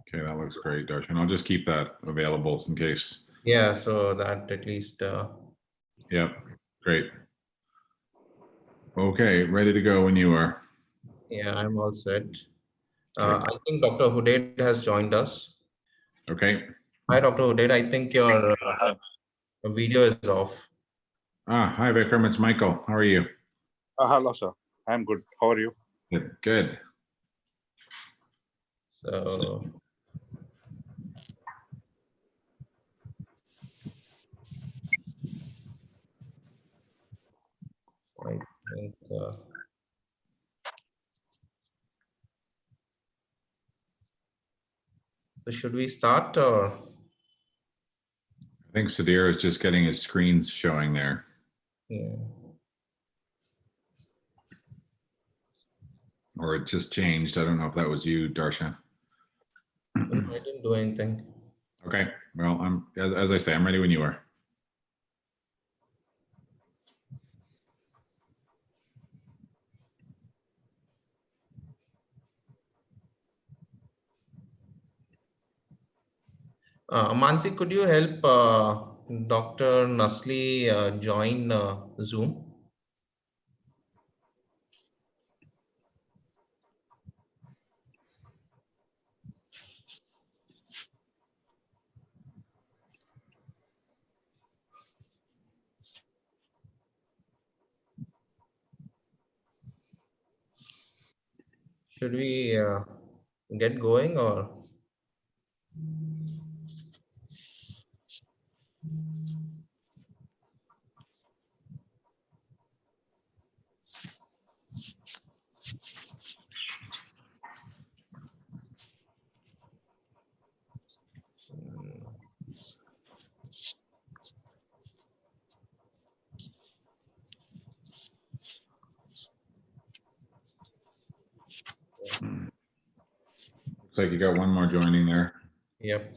Okay, that looks great, Darshan. I'll just keep that available in case. Yeah, so that at least. Yep, great. Okay, ready to go when you are. Yeah, I'm all set. Great. I think Dr. Hudaid has joined us. Okay. Hi, Dr. Hudaid. I think your video is off. Hi, Vikram. It's Michael. How are you? Hello, sir. I'm good. How are you? Good. Good. So. I think. So should we start or? I think Sudhir is just getting his screens showing there. Yeah. Or it just changed. I don't know if that was you, Darshan. I didn't do anything. Okay. Well, I'm as I say, I'm ready when you are. Mansi, could you help Dr. Nasli join Zoom? Should we get going or? Looks like you got one more joining there. Yep.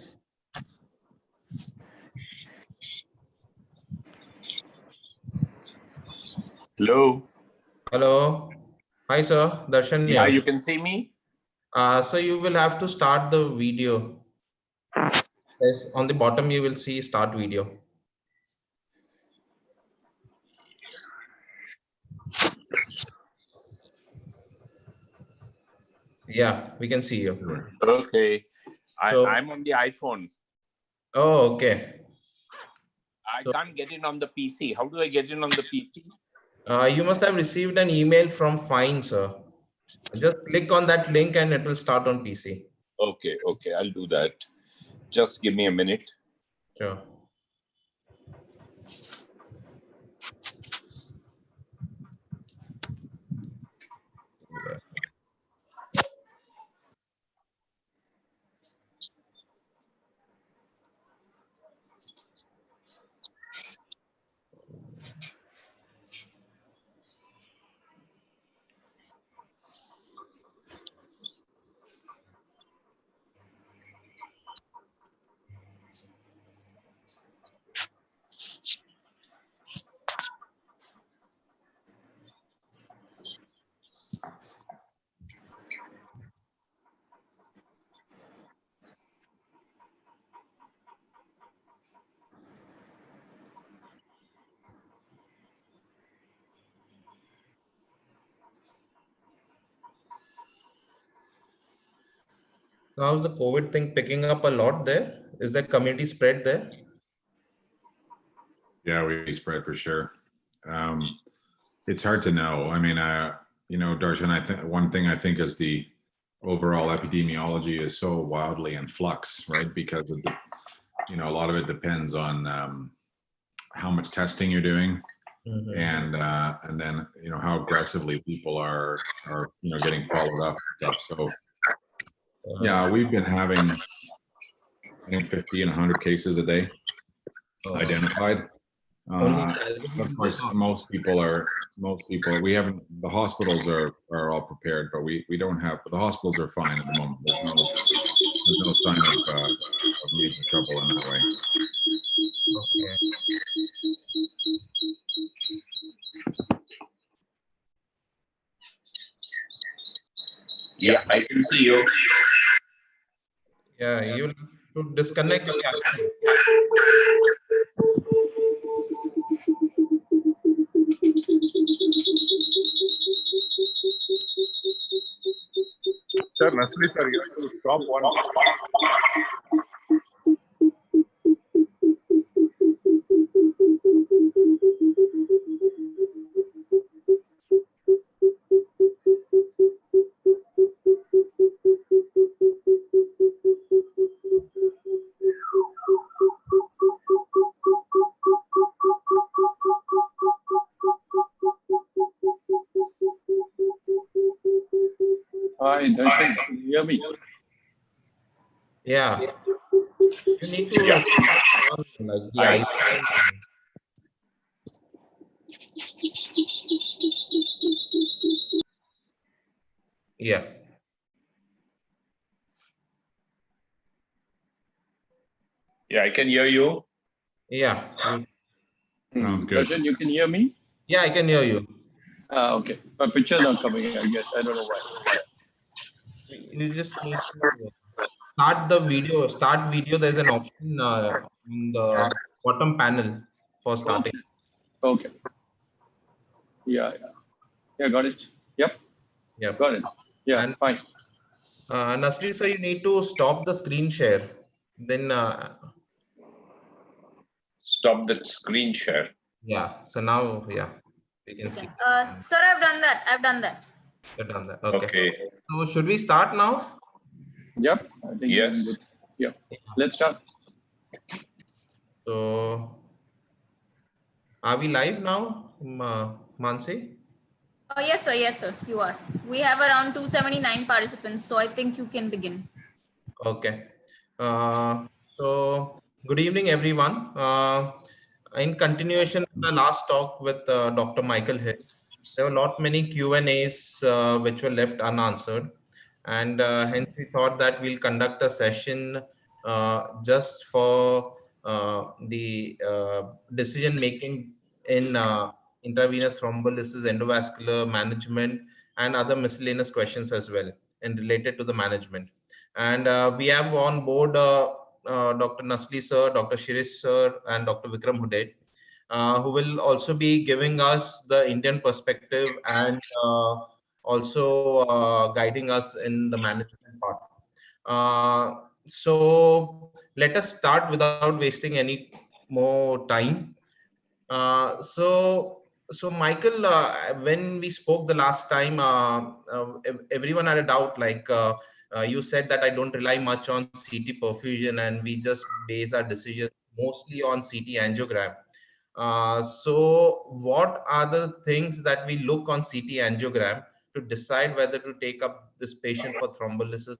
Hello. Hello. Hi, sir. Darshan. Yeah, you can see me? So you will have to start the video. Yes, on the bottom, you will see start video. Yeah, we can see you. Okay. So, I'm on the iPhone. oh, okay. I can't get in on the PC. How do I get in on the PC? You must have received an email from Fine, sir. Just click on that link and it will start on PC. Okay, okay, I'll do that. Just give me a minute. Sure. So how's the COVID thing picking up a lot there? Is there community spread there? Yeah, we spread for sure. It's hard to know. I mean, you know, Darshan, I think one thing I think is the overall epidemiology is so wildly in flux, right? Because of the, you know, a lot of it depends on how much testing you're doing, and then you know how aggressively people are you know getting followed up and stuff. So yeah, we've been having I think 50 and 100 cases a day identified. Of course, most people, we haven't, the hospitals are all prepared, but we don't have, but the hospitals are fine at the moment. There's no sign of major trouble in that way. Okay. Yeah, I can see you. Yeah, you'll have to disconnect your camera. Sir, Nasli sir, you have to stop one. Hi, Darshan, can you hear me? Yeah, you need to on like the Hi. icon. Yeah, Yeah, I can hear you. yeah, Sounds good. Darshan, you can hear me? yeah. I can hear you. Okay. My picture not coming, I guess. I don't know why. You just need to start the video. Start video. There's an option in the bottom panel for starting. Okay. Yeah, yeah. Yeah, got it. Yep, Yeah. got it. Yeah, And fine. Nasli, so you need to stop the screen share. Then Stop the screen share. yeah. So now yeah, we can see. Sir, I've done that. I've done that. You've done that. Okay. Okay. So should we start now? Yep, I think Yes. I'm good. Yeah, let's start. So are we live now, Mansi? Oh, yes, sir. Yes, sir. You are. We have around 279 participants, so I think you can begin. Okay. So good evening, everyone. In continuation of the last talk with Dr. Michael Hill, there were not many Q&As which were left unanswered. And hence we thought that we'll conduct a session just for the decision making in intravenous thrombolysis, endovascular management, and other miscellaneous questions as well, and related to the management. And we have on board Dr. Nasli sir, Dr. Shirish sir, and Dr. Vikram Hudet, who will also be giving us the Indian perspective and also guiding us in the management part. So let us start without wasting any more time. So Michael, when we spoke the last time, everyone had a doubt. Like you said that I don't rely much on CT perfusion, and we just base our decisions mostly on CT angiogram. So what are the things that we look on CT angiogram to decide whether to take up this patient for thrombolysis?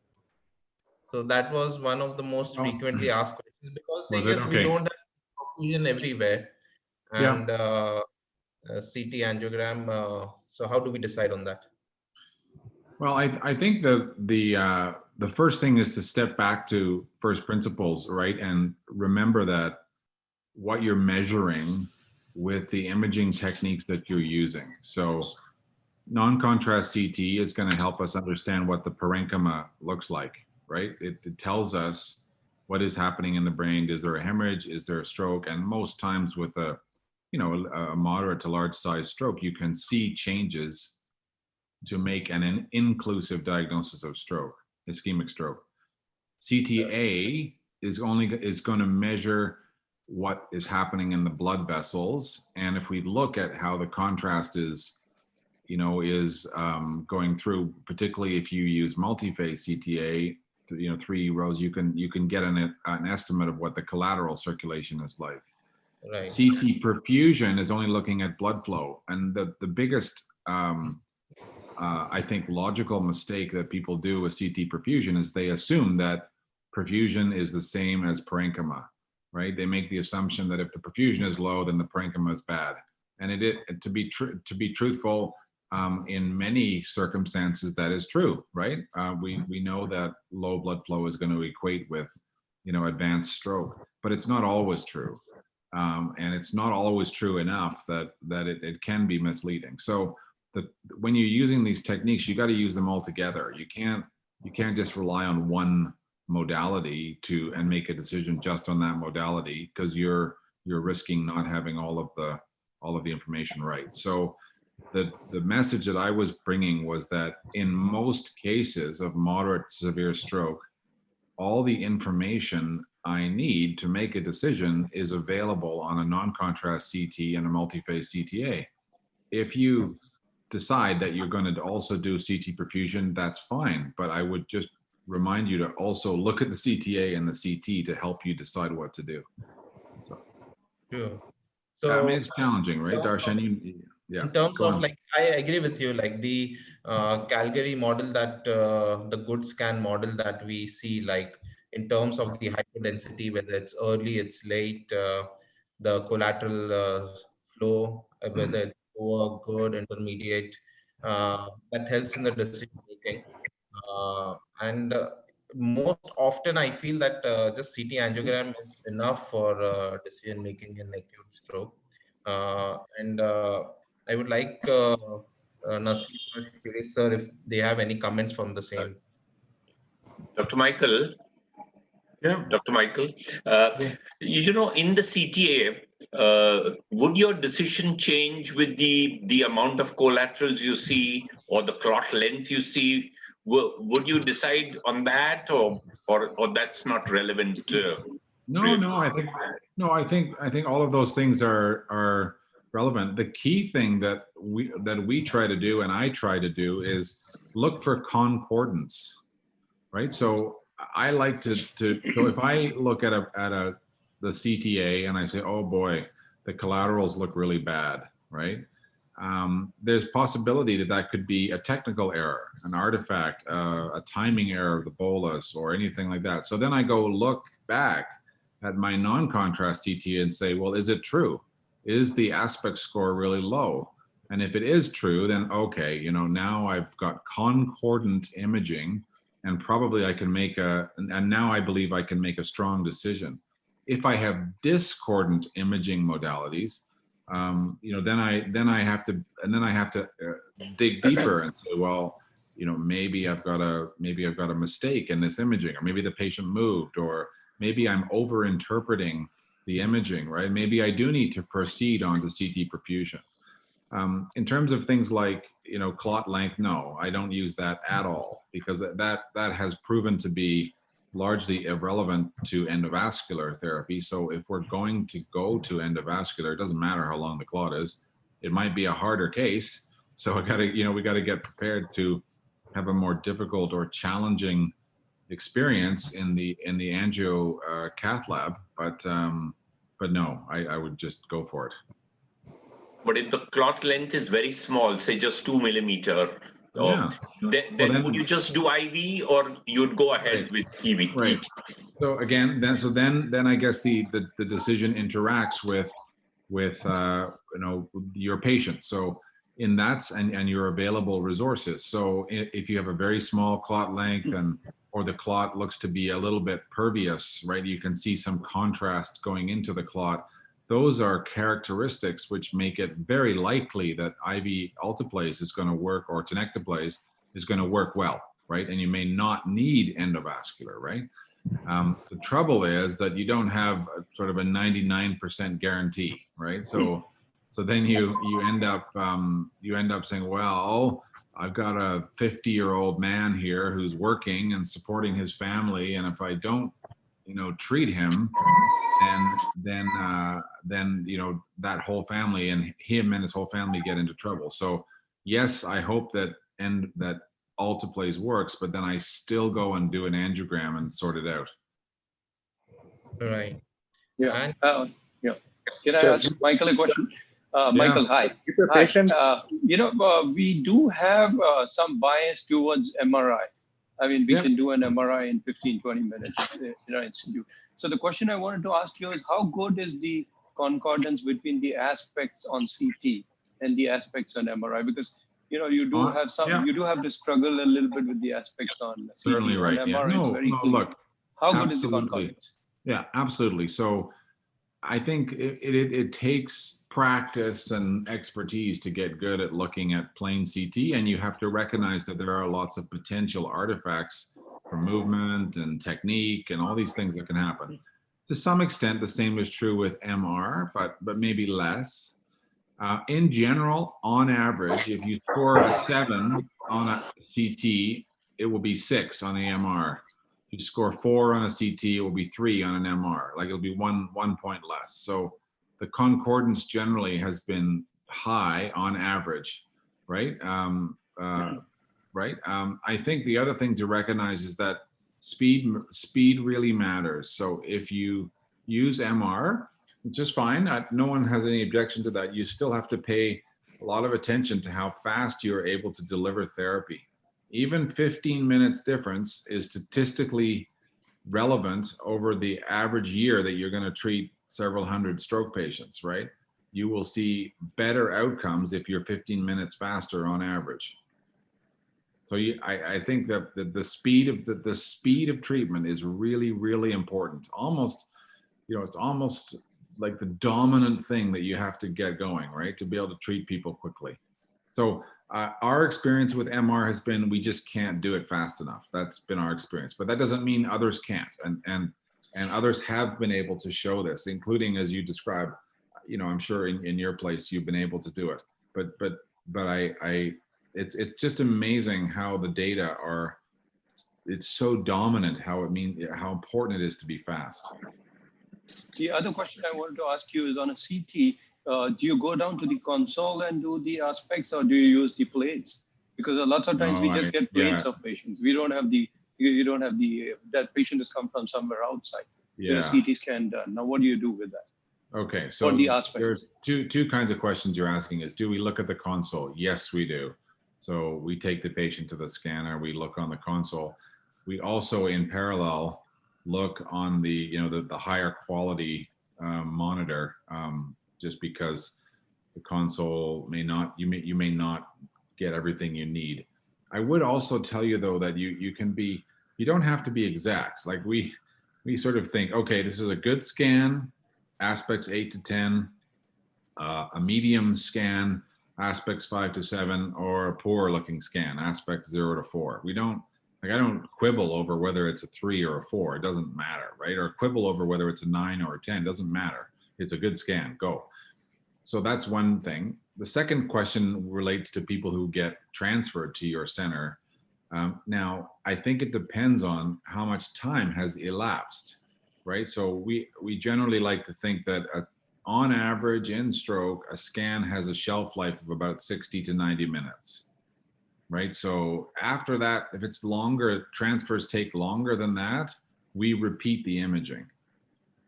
So that was one of the most Oh. frequently asked questions, because Was thing it? is we Okay. don't have perfusion everywhere. Yeah. And CT angiogram. So how do we decide on that? Well, I think the first thing is to step back to first principles, right? And remember that what you're measuring with the imaging techniques that you're using. So non-contrast CT is going to help us understand what the parenchyma looks like, right? It tells us what is happening in the brain. Is there a hemorrhage? Is there a stroke? And most times with a moderate to large size stroke, you can see changes to make an inclusive diagnosis of stroke, ischemic stroke. CTA is going to measure what is happening in the blood vessels, and if we look at how the contrast is going through, particularly if you use multi-phase CTA, 3 rows, you can get an estimate of what the collateral circulation is like. Right. CT perfusion is only looking at blood flow, and the biggest I think logical mistake that people do with CT perfusion is they assume that perfusion is the same as parenchyma, right? They make the assumption that if the perfusion is low, then the parenchyma is bad. And to be truthful, in many circumstances that is true, right? We know that low blood flow is going to equate with advanced stroke, but it's not always true. And it's not always true enough that it can be misleading. So when you're using these techniques, you got to use them all together. You can't just rely on one modality and make a decision just on that modality, because you're risking not having all of the information right. So the message that I was bringing was that in most cases of moderate to severe stroke, all the information I need to make a decision is available on a non-contrast CT and a multi-phase CTA. If you decide that you're going to also do CT perfusion, that's fine. But I would just remind you to also look at the CTA and the CT to help you decide what to do. So, Sure. I mean, it's challenging, right, Darshan? Yeah. In terms of like, I agree with you, like the Calgary model, that the good scan model that we see, like in terms of the hyperdensity, whether it's early, it's late, the collateral flow, whether it's poor, good, intermediate, that helps in the decision making. And most often I feel that just CT angiogram is enough for decision making in acute stroke. I would like Nasir or Shirish sir, if they have any comments from the same. Dr. Michael. Yeah. Dr. Michael, you know, in the CTA, would your decision change with the amount of collaterals you see or the clot length you see? Would you decide on that, or that's not relevant? I think all of those things are relevant. The key thing that we try to do, and I try to do, is look for concordance, right? So I like to so if I look at the CTA and I say, oh boy, the collaterals look really bad, right? There's possibility that could be a technical error, an artifact, a timing error of the bolus, or anything like that. So then I go look back at my non-contrast CTA and say, well, is it true? Is the aspect score really low? And if it is true, then okay, you know, now I've got concordant imaging, and probably I can make and now I believe I can make a strong decision. If I have discordant imaging modalities, you know, then I have to dig deeper and say, well, you know, maybe I've got a mistake in this imaging, or maybe the patient moved, or maybe I'm over interpreting the imaging, right? Maybe I do need to proceed on to CT perfusion. In terms of things like, you know, clot length, no, I don't use that at all, because that has proven to be largely irrelevant to endovascular therapy. So if we're going to go to endovascular, it doesn't matter how long the clot is. It might be a harder case. So we got to get prepared to have a more difficult or challenging experience in the angio cath lab. But no, I would just go for it. But if the clot length is very small, say just 2 millimeter, then would you just do IV, or you'd go ahead with EV? Right. So again, then I guess the decision interacts with you know, your patient. So in that, and your available resources. So if you have a very small clot length, or the clot looks to be a little bit pervious, right? You can see some contrast going into the clot. Those are characteristics which make it very likely that IV alteplase is going to work, or tenecteplase is going to work well, right? And you may not need endovascular, right? The trouble is that you don't have sort of a 99% guarantee, right? So then you end up saying, well, I've got a 50-year-old man here who's working and supporting his family, and if I don't, you know, treat him, then you know, that whole family and him and his whole family get into trouble. So yes, I hope that alteplase works, but then I still go and do an angiogram and sort it out. Right. Yeah. Yeah. Can I ask Michael a question? Michael, hi. If a patient, you know, we do have some bias towards MRI. I mean, we can do an MRI in 15, 20 minutes in our institute. So the question I wanted to ask you is, how good is the concordance between the aspects on CT and the aspects on MRI? Because, you know, you do have some, you do have to struggle a little bit with the aspects on CT. Certainly right. MRI, No, it's very clear. look. How good is the concordance? Yeah, absolutely. So I think it takes practice and expertise to get good at looking at plain CT, and you have to recognize that there are lots of potential artifacts from movement and technique and all these things that can happen. To some extent, the same is true with MR, but maybe less. In general, on average, if you score a 7 on a CT, it will be 6 on the MR. If you score 4 on a CT, it will be 3 on an MR. Like it'll be one point less. So the concordance generally has been high on average, right? Right. I think the other thing to recognize is that speed really matters. So if you use MR, just fine. No one has any objection to that. You still have to pay a lot of attention to how fast you're able to deliver therapy. Even 15 minutes difference is statistically relevant over the average year that you're going to treat several hundred stroke patients, right? You will see better outcomes if you're 15 minutes faster on average. So I think that the speed of treatment is really, really important. Almost, it's almost like the dominant thing that you have to get going, right? To be able to treat people quickly. So our experience with MR has been, we just can't do it fast enough. That's been our experience, but that doesn't mean others can't. And others have been able to show this, including as you described, I'm sure in your place, you've been able to do it. But it's just amazing how the data are, it's so dominant, how important it is to be fast. The other question I wanted to ask you is on a CT, do you go down to the console and do the aspects, or do you use the plates? Because lots of times we just get plates of patients. We don't have that patient has come from somewhere outside. Yeah. The CT scan done. Now, what do you do with that? Okay, so the aspects. There's two kinds of questions you're asking is, do we look at the console? Yes, we do. So we take the patient to the scanner, we look on the console. We also, in parallel, look on the higher quality monitor, just because the console you may not get everything you need. I would also tell you though that you don't have to be exact. Like we sort of think, okay, this is a good scan, aspects 8 to 10, a medium scan, aspects 5 to 7, or a poor looking scan, aspects 0 to 4. I don't quibble over whether it's a 3 or a 4. It doesn't matter, right? Or quibble over whether it's a 9 or a 10. It doesn't matter. It's a good scan. Go. So that's one thing. The second question relates to people who get transferred to your center. Now, I think it depends on how much time has elapsed, right? So we generally like to think that on average in stroke, a scan has a shelf life of about 60 to 90 minutes. Right. So after that, if it's longer, transfers take longer than that, we repeat the imaging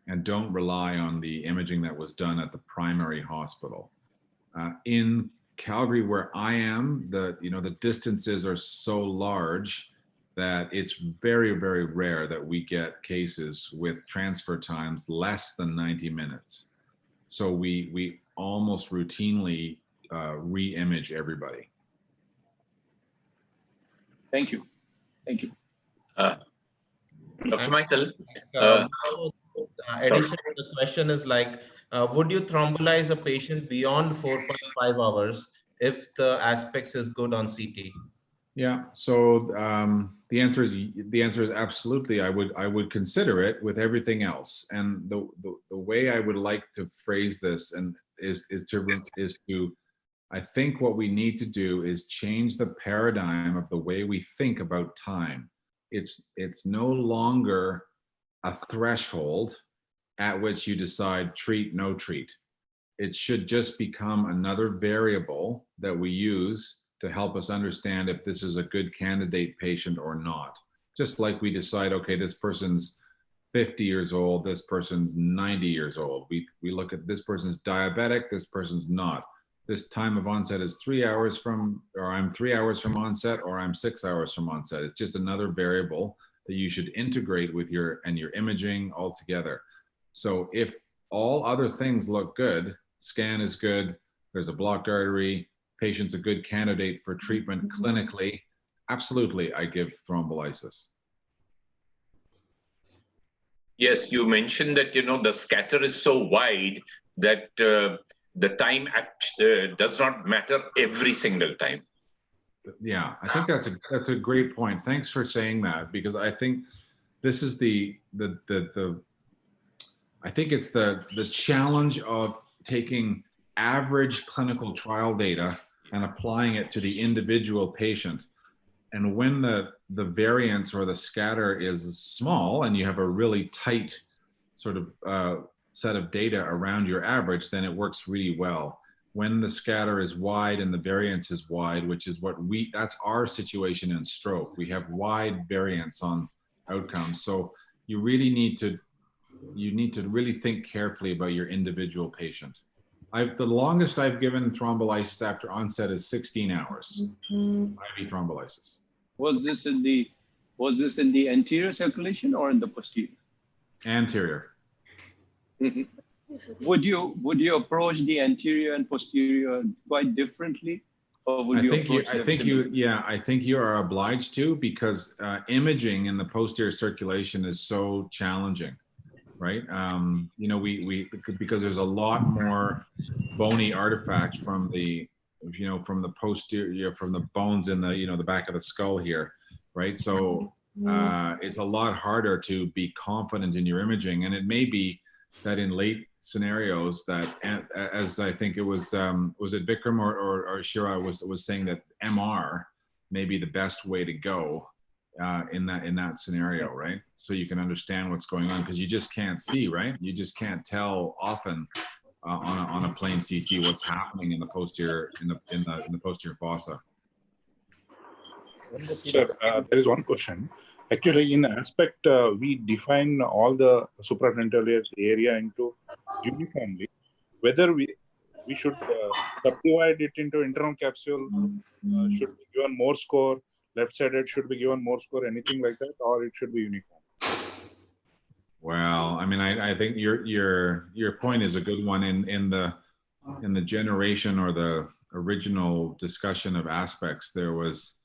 and don't rely on the imaging that was done at the primary hospital. In Calgary, where I am, the distances are so large that it's very, very rare that we get cases with transfer times less than 90 minutes. So we almost routinely re-image everybody. Thank you. Dr. Michael. Addition to the question is like, would you thrombolyze a patient beyond 4.5 hours if the aspects is good on CT? Yeah. So the answer is absolutely. I would consider it with everything else. And the way I would like to phrase this is to I think what we need to do is change the paradigm of the way we think about time. It's no longer a threshold at which you decide treat, no treat. It should just become another variable that we use to help us understand if this is a good candidate patient or not. Just like we decide, okay, this person's 50 years old, this person's 90 years old. We look at this person's diabetic, this person's not. This time of onset is 3 hours from, or I'm 3 hours from onset, or I'm 6 hours from onset. It's just another variable that you should integrate with your imaging all together. So if all other things look good, scan is good, there's a blocked artery, patient's a good candidate for treatment clinically, absolutely, I give thrombolysis. Yes, you mentioned that, the scatter is so wide that the time does not matter every single time. Yeah, I think that's a great point. Thanks for saying that, because I think this is I think it's the challenge of taking average clinical trial data and applying it to the individual patient. And when the variance or the scatter is small and you have a really tight sort of set of data around your average, then it works really well. When the scatter is wide and the variance is wide, which is that's our situation in stroke. We have wide variance on outcomes. So you really need to really think carefully about your individual patient. The longest I've given thrombolysis after onset is 16 hours, IV thrombolysis. Was this in the anterior circulation or in the posterior? Anterior. Mhm. Would you approach the anterior and posterior quite differently, or would I think you are obliged to, because imaging in the posterior circulation is so challenging, right? You know, because there's a lot more bony artifact from the posterior, from the bones in the the back of the skull here, right? So it's a lot harder to be confident in your imaging, and it may be that in late scenarios that, as I think it was it Vikram or Shira was saying, that MR may be the best way to go in that scenario, right? So you can understand what's going on, because you just can't see, right? You just can't tell often on a plain CT what's happening in the posterior in the posterior fossa. Sir, there is one question. Actually, in aspect, we define all the suprafrontal area into uniformly. Whether we should subdivide it into internal capsule, should be given more score, left-sided should be given more score, anything like that, or it should be uniform? Well, I mean, I think your point is a good one. In the generation or the original discussion of aspects, there was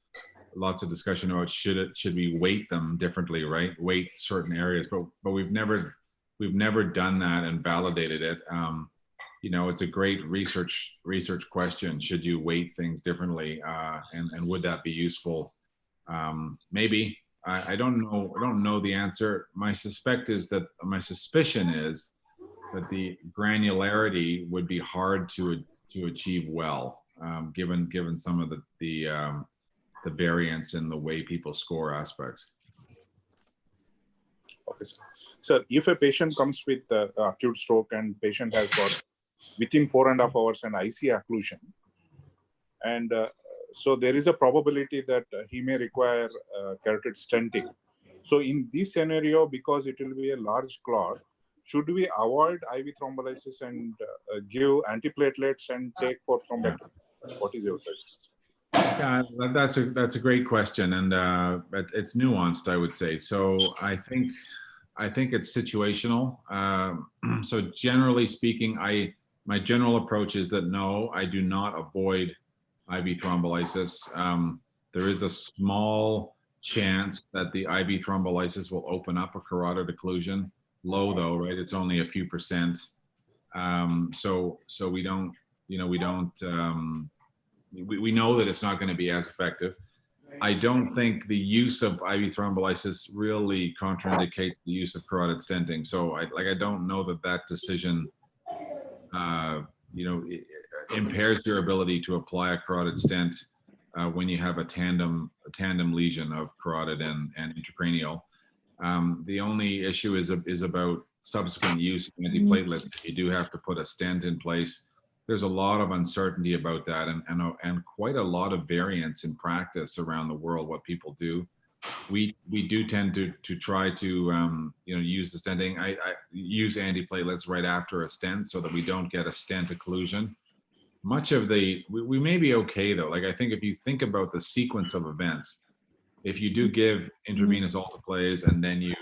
lots of discussion about should we weight them differently, right? Weight certain areas, but we've never done that and validated it. You know, it's a great research question. Should you weight things differently, and would that be useful? Maybe. I don't know the answer. My suspicion is that the granularity would be hard to achieve well, given some of the variance in the way people score aspects. Okay, sir. Sir, if a patient comes with acute stroke and patient has got within 4.5 hours an IC occlusion, and so there is a probability that he may require carotid stenting. So in this scenario, because it will be a large clot, should we avoid IV thrombolysis and give antiplatelets and take for thrombectomy? What is your suggestion? Yeah, that's a great question, and it's nuanced, I would say. So I think it's situational. So generally speaking, my general approach is that no, I do not avoid IV thrombolysis. There is a small chance that the IV thrombolysis will open up a carotid occlusion. Low though, right? It's only a few percent. So we don't, we know that it's not going to be as effective. I don't think the use of IV thrombolysis really contraindicates the use of carotid stenting. So I don't know that decision, impairs your ability to apply a carotid stent when you have a tandem lesion of carotid and intracranial. The only issue is about subsequent use of antiplatelets. You do have to put a stent in place. There's a lot of uncertainty about that, and quite a lot of variance in practice around the world. What people do, we do tend to try to use the stenting. I use antiplatelets right after a stent so that we don't get a stent occlusion. Much of we may be okay though. Like I think if you think about the sequence of events, if you do give intravenous alteplase and then you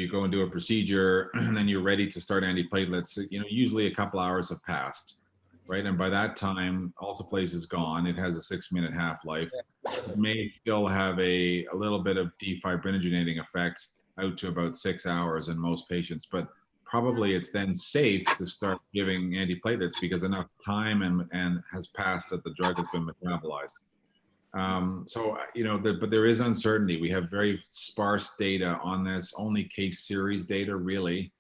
go and do a procedure and then you're ready to start antiplatelets, usually a couple hours have passed, right? And by that time, alteplase is gone. It has a 6-minute half-life. It may still have a little bit of defibrinogenating effect out to about 6 hours in most patients, but probably it's then safe to start giving antiplatelets because enough time and has passed that the drug has been metabolized. So, but there is uncertainty. We have very sparse data on this, only case series data really.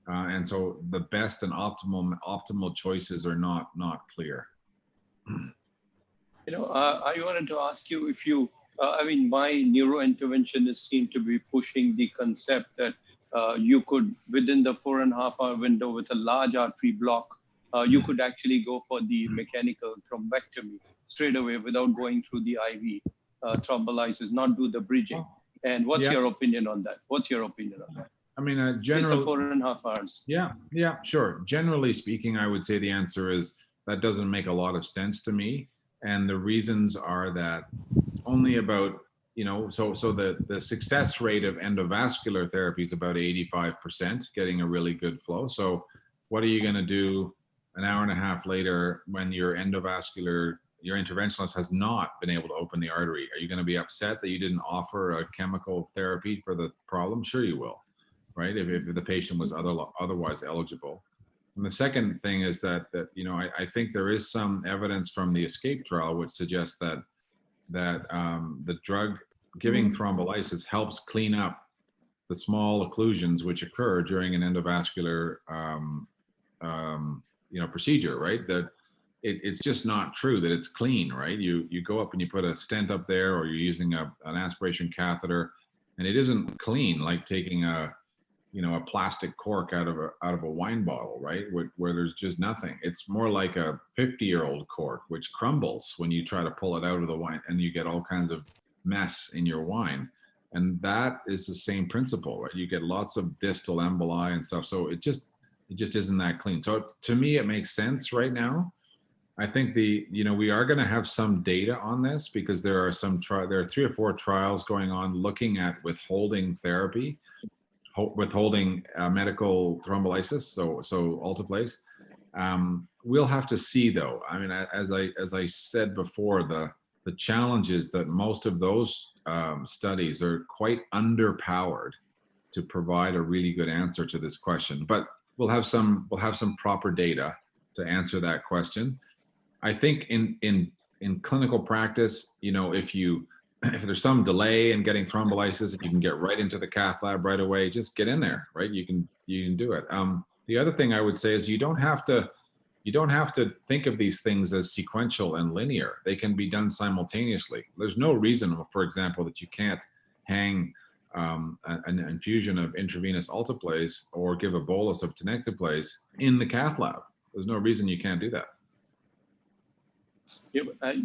And so the best and optimal choices are not clear. I wanted to ask you if you, I mean, my neurointerventionist seem to be pushing the concept that you could, within the 4.5 hour window with a large artery block, you could actually go for the mechanical thrombectomy straight away without going through the IV thrombolysis, not do the bridging. And what's your opinion on that? What's your opinion on that? I mean, generally, it's a 4.5 hours. Yeah, sure. Generally speaking, I would say the answer is that doesn't make a lot of sense to me. And the reasons are that only about, so the success rate of endovascular therapy is about 85%, getting a really good flow. So what are you going to do an hour and a half later when your interventionalist has not been able to open the artery? Are you going to be upset that you didn't offer a chemical therapy for the problem? Sure you will, right? If the patient was otherwise eligible. And the second thing is that I think there is some evidence from the ESCAPE trial which suggests that the drug giving thrombolysis helps clean up the small occlusions which occur during an endovascular procedure, right? That it's just not true that it's clean, right? You go up and you put a stent up there, or you're using an aspiration catheter, and it isn't clean like taking a plastic cork out of a wine bottle, right? Where there's just nothing. It's more like a 50-year-old cork, which crumbles when you try to pull it out of the wine, and you get all kinds of mess in your wine. And that is the same principle, right? You get lots of distal emboli and stuff. So it just isn't that clean. So to me, it makes sense right now. I think we are going to have some data on this because there are 3 or 4 trials going on looking at withholding therapy, withholding medical thrombolysis, so alteplase. We'll have to see though. I mean, as I said before, the challenge is that most of those studies are quite underpowered to provide a really good answer to this question. But we'll have some proper data to answer that question. I think in clinical practice, if there's some delay in getting thrombolysis, you can get right into the cath lab right away. Just get in there, right? You can do it. The other thing I would say is you don't have to think of these things as sequential and linear. They can be done simultaneously. There's no reason, for example, that you can't hang an infusion of intravenous alteplase or give a bolus of tenecteplase in the cath lab. There's no reason you can't do that. Yeah, but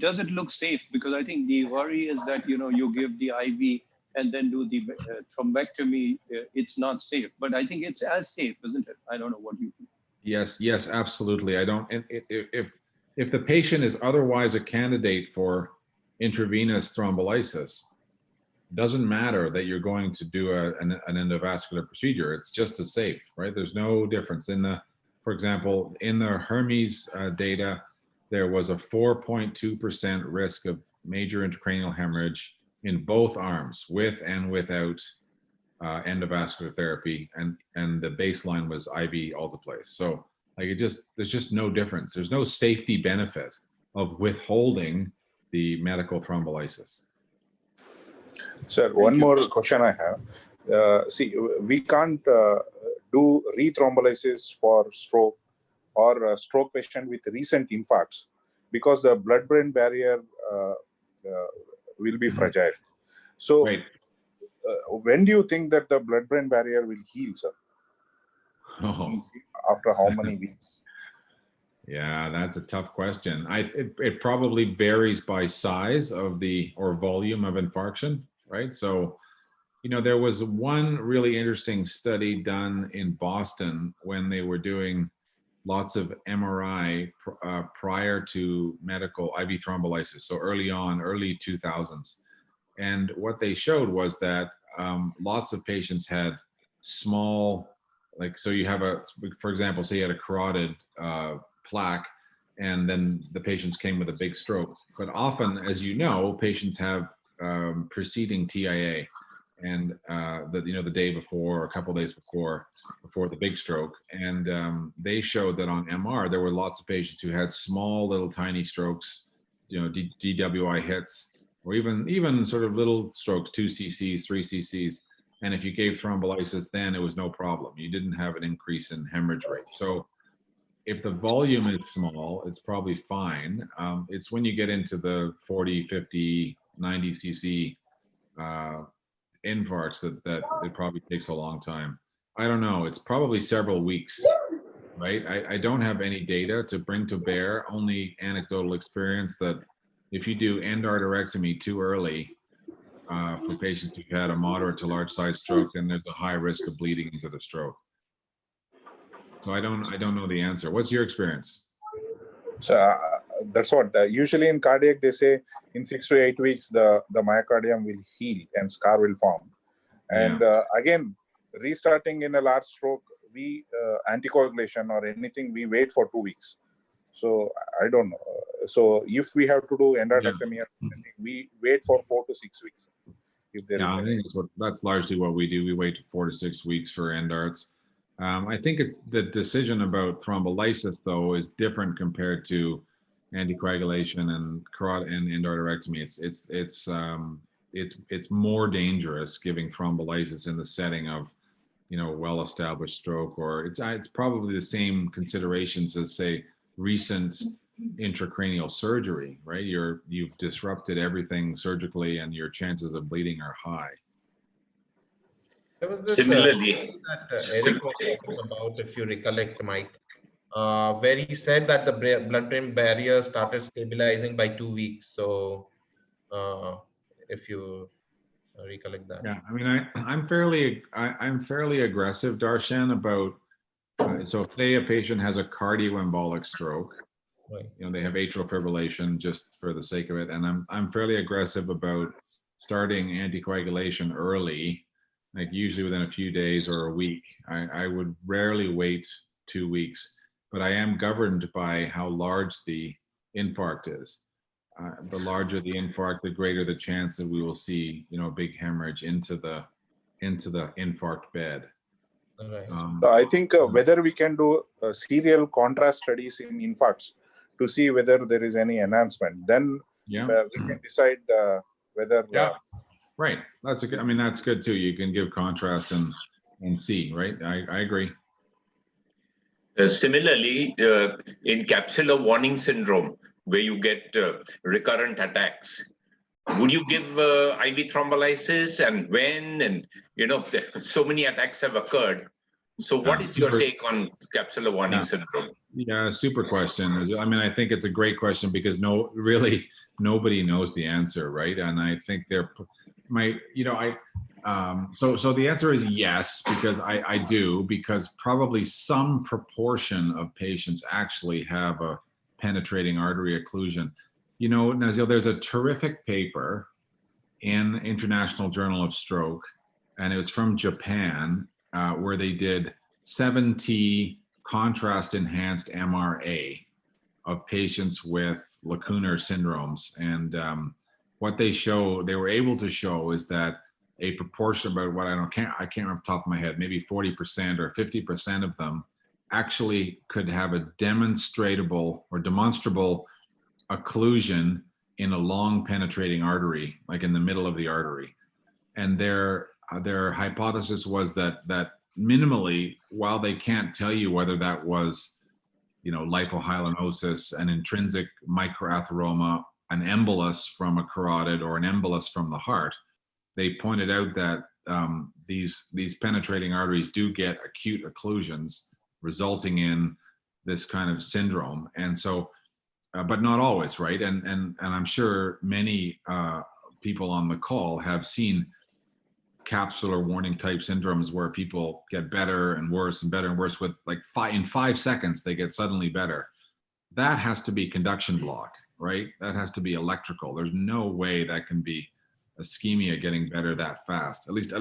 does it look safe? Because I think the worry is that you give the IV and then do the thrombectomy. It's not safe, but I think it's as safe, isn't it? I don't know what you think. Yes, absolutely. I don't. If the patient is otherwise a candidate for intravenous thrombolysis, it doesn't matter that you're going to do an endovascular procedure. It's just as safe, right? There's no difference for example, in the Hermes data. There was a 4.2% risk of major intracranial hemorrhage in both arms, with and without endovascular therapy, and the baseline was IV alteplase. So there's just no difference. There's no safety benefit of withholding the medical thrombolysis. Sir, one more question I have. See, we can't do rethrombolysis for stroke or a stroke patient with recent infarcts because the blood-brain barrier will be fragile. So right. When do you think that the blood-brain barrier will heal, sir? After how many weeks? Yeah, that's a tough question. It probably varies by size of or volume of infarction, right? So, there was one really interesting study done in Boston when they were doing lots of MRI prior to medical IV thrombolysis. So early 2000s. And what they showed was that lots of patients had small, so you have for example, say you had a carotid plaque, and then the patients came with a big stroke. But often, as you know, patients have preceding TIA, and the day before, or a couple of days before the big stroke. And they showed that on MR, there were lots of patients who had small little tiny strokes, DWI hits, or even sort of little strokes, 2 cc's, 3 cc's. And if you gave thrombolysis, then it was no problem. You didn't have an increase in hemorrhage rate. So if the volume is small, it's probably fine. It's when you get into the 40, 50, 90 cc infarcts that it probably takes a long time. I don't know. It's probably several weeks, right? I don't have any data to bring to bear, only anecdotal experience that if you do endarterectomy too early, for patients who've had a moderate to large size stroke, then there's a high risk of bleeding into the stroke. So I don't know the answer. What's your experience? So that's what usually in cardiac they say in 6 to 8 weeks the myocardium will heal and scar will form. And again, restarting in a large stroke, we anticoagulation or anything, we wait for 2 weeks. So I don't know. So if we have to do endarterectomy, we wait for 4 to 6 weeks. If there is I think that's largely what we do. We wait 4 to 6 weeks for endarts. I think it's the decision about thrombolysis though is different compared to anticoagulation and carotid and endarterectomy. It's more dangerous giving thrombolysis in the setting of well-established stroke, or it's probably the same considerations as say recent intracranial surgery, right? You've disrupted everything surgically and your chances of bleeding are high. There was this Similarly, that Eric was talking about, if you recollect, Mike, where he said that the blood-brain barrier started stabilizing by 2 weeks. So if you recollect that. Yeah, I mean, I'm fairly aggressive, Darshan, about so if say a patient has a cardioembolic stroke, Right. they have atrial fibrillation just for the sake of it, and I'm fairly aggressive about starting anticoagulation early, like usually within a few days or a week. I would rarely wait 2 weeks, but I am governed by how large the infarct is. The larger the infarct, the greater the chance that we will see, a big hemorrhage into the infarct bed. Right. So I think whether we can do serial contrast studies in infarcts to see whether there is any enhancement, then we can decide whether. Right. That's that's good too. You can give contrast and see, right? I agree. Similarly, in capsular warning syndrome, where you get recurrent attacks, would you give IV thrombolysis, and when? And so many attacks have occurred. So what is your take on capsular warning syndrome? Yeah, super question. I think it's a great question because really nobody knows the answer, right? And I think so the answer is yes, because I do, because probably some proportion of patients actually have a penetrating artery occlusion. Nazil, there's a terrific paper in International Journal of Stroke, and it was from Japan, where they did 7T contrast enhanced MRA of patients with lacunar syndromes. And what they were able to show is that a proportion, about what I can't remember off the top of my head, maybe 40% or 50% of them actually could have a demonstrable occlusion in a long penetrating artery, like in the middle of the artery. And their hypothesis was that minimally, while they can't tell you whether that was lipohyalinosis, an intrinsic microatheroma, an embolus from a carotid, or an embolus from the heart, they pointed out that these penetrating arteries do get acute occlusions, resulting in this kind of syndrome. And so, but not always, right? And I'm sure many people on the call have seen capsular warning type syndromes where people get better and worse and better and worse with in 5 seconds, they get suddenly better. That has to be conduction block, right? That has to be electrical. There's no way that can be ischemia getting better that fast. At least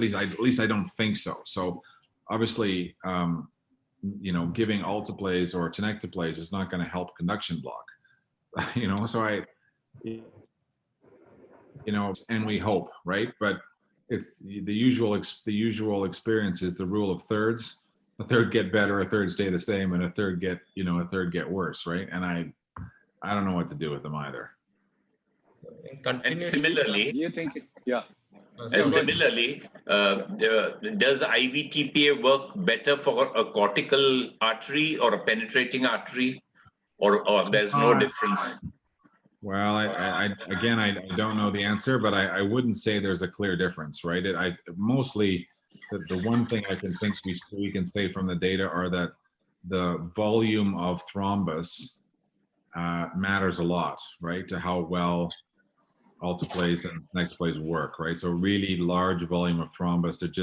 I don't think so. So obviously, giving alteplase or tenecteplase is not going to help conduction block. So and we hope, right? But it's the usual experience is the rule of thirds. A third get better, a third stay the same, and a third get worse, right? And I don't know what to do with them either. In And continuation, similarly, Do you think? Yeah. and similarly, does IVTPA work better for a cortical artery or a penetrating artery, or there's no difference? Well, again, I don't know the answer, but I wouldn't say there's a clear difference, right? Mostly the one thing I can think we can say from the data are that the volume of thrombus matters a lot, right? To how well alteplase and tenecteplase work, right? So really large volume of thrombus, it's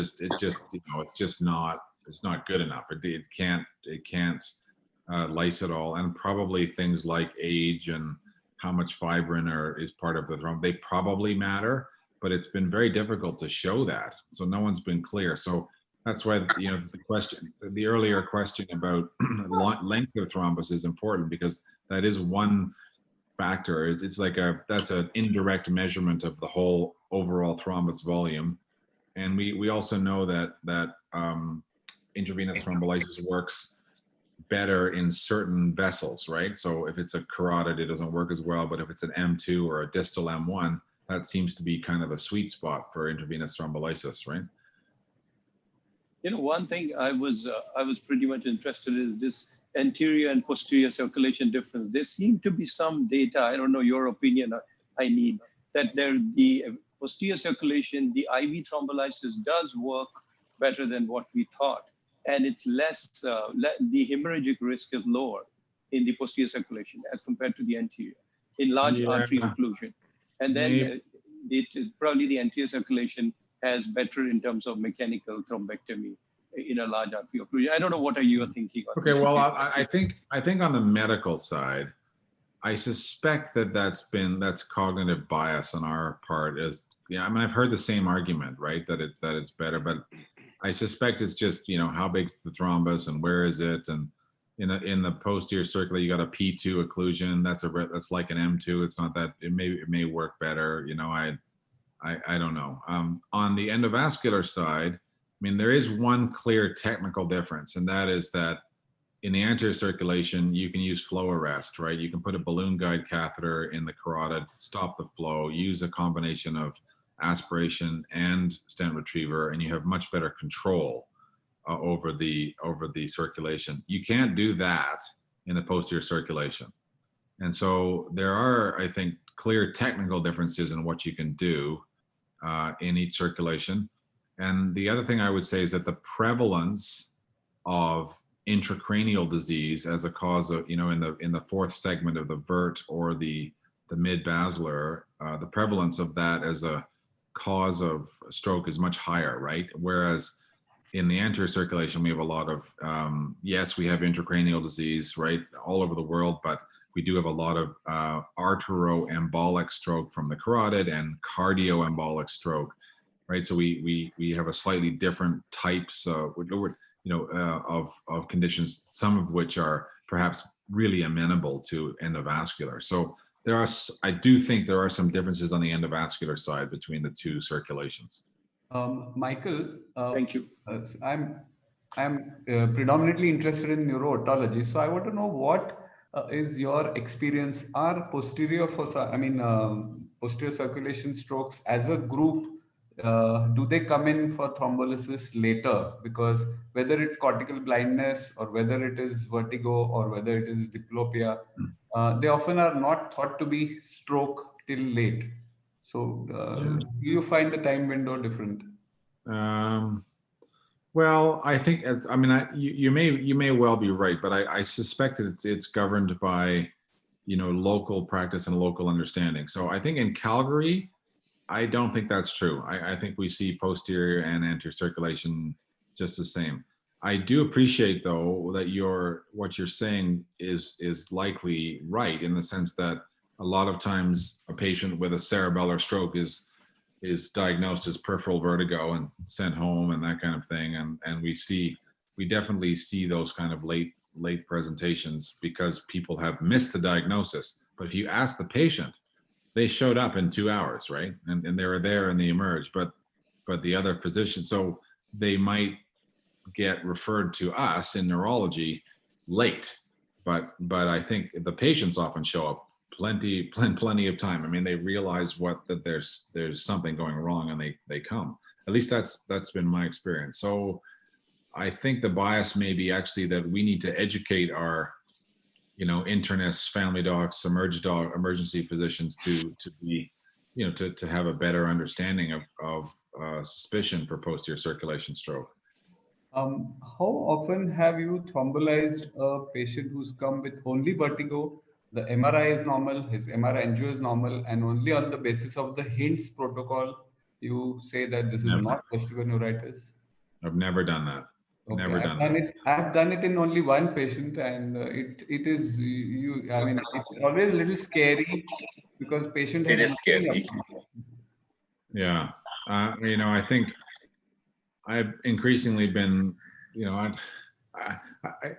not good enough. It can't lyse at all, and probably things like age and how much fibrin is part of the thrombus, they probably matter, but it's been very difficult to show that. So no one's been clear. So that's why, the earlier question about length of thrombus is important, because that is one factor. It's like that's an indirect measurement of the whole overall thrombus volume. And we also know that intravenous thrombolysis works better in certain vessels, right? So if it's a carotid, it doesn't work as well, but if it's an M2 or a distal M1, that seems to be kind of a sweet spot for intravenous thrombolysis, right? One thing I was pretty much interested in this anterior and posterior circulation difference. There seem to be some data, I don't know your opinion, I need, that the posterior circulation, the IV thrombolysis does work better than what we thought. And it's less, the hemorrhagic risk is lower in the posterior circulation as compared to the anterior in large artery occlusion. And then probably the anterior circulation has better in terms of mechanical thrombectomy in a large artery occlusion. I don't know, what are you thinking? Okay, well, I think on the medical side, I suspect that's cognitive bias on our part. I mean, I've heard the same argument, right? That it's better, but I suspect it's just, how big's the thrombus and where is it? And in the posterior circulation, you got a P2 occlusion. That's like an M2. It's not that, it may work better. I don't know. On the endovascular side, I mean, there is one clear technical difference, and that is that in the anterior circulation, you can use flow arrest, right? You can put a balloon guide catheter in the carotid, stop the flow, use a combination of aspiration and stent retriever, and you have much better control over the circulation. You can't do that in the posterior circulation. And so there are, I think, clear technical differences in what you can do in each circulation. And the other thing I would say is that the prevalence of intracranial disease as a cause of, in the fourth segment of the vert or the mid-basilar, the prevalence of that as a cause of stroke is much higher, right? Whereas in the anterior circulation, we have a lot of, yes, we have intracranial disease, right, all over the world, but we do have a lot of arteroembolic stroke from the carotid and cardioembolic stroke, right? So we have a slightly different types of conditions, some of which are perhaps really amenable to endovascular. So I do think there are some differences on the endovascular side between the two circulations. Michael, thank you. I'm predominantly interested in neuro-otology, so I want to know what is your experience? Are posterior circulation strokes as a group, do they come in for thrombolysis later? Because whether it's cortical blindness or whether it is vertigo or whether it is diplopia, they often are not thought to be stroke till late. So do you find the time window different? Well, I think you may well be right, but I suspect that it's governed by local practice and local understanding. So I think in Calgary, I don't think that's true. I think we see posterior and anterior circulation just the same. I do appreciate though that what you're saying is likely right, in the sense that a lot of times a patient with a cerebellar stroke is diagnosed as peripheral vertigo and sent home and that kind of thing. And we definitely see those kind of late presentations because people have missed the diagnosis. But if you ask the patient, they showed up in 2 hours, right? And they were there and they emerged, but the other physician, so they might get referred to us in neurology late, but I think the patients often show up plenty of time. I mean, they realize that there's something going wrong, and they come. At least that's been my experience. So I think the bias may be actually that we need to educate our, internists, family docs, emergency physicians to be, to have a better understanding of suspicion for posterior circulation stroke. How often have you thrombolized a patient who's come with only vertigo? The MRI is normal, his MRI angio is normal, and only on the basis of the HINTS protocol, you say that this is not vestibular neuritis? I've never done that. Okay, Never done that. I've done it in only one patient, and it is I mean, it's always a little scary because patient has It is scary. Yeah, I think I've increasingly been, I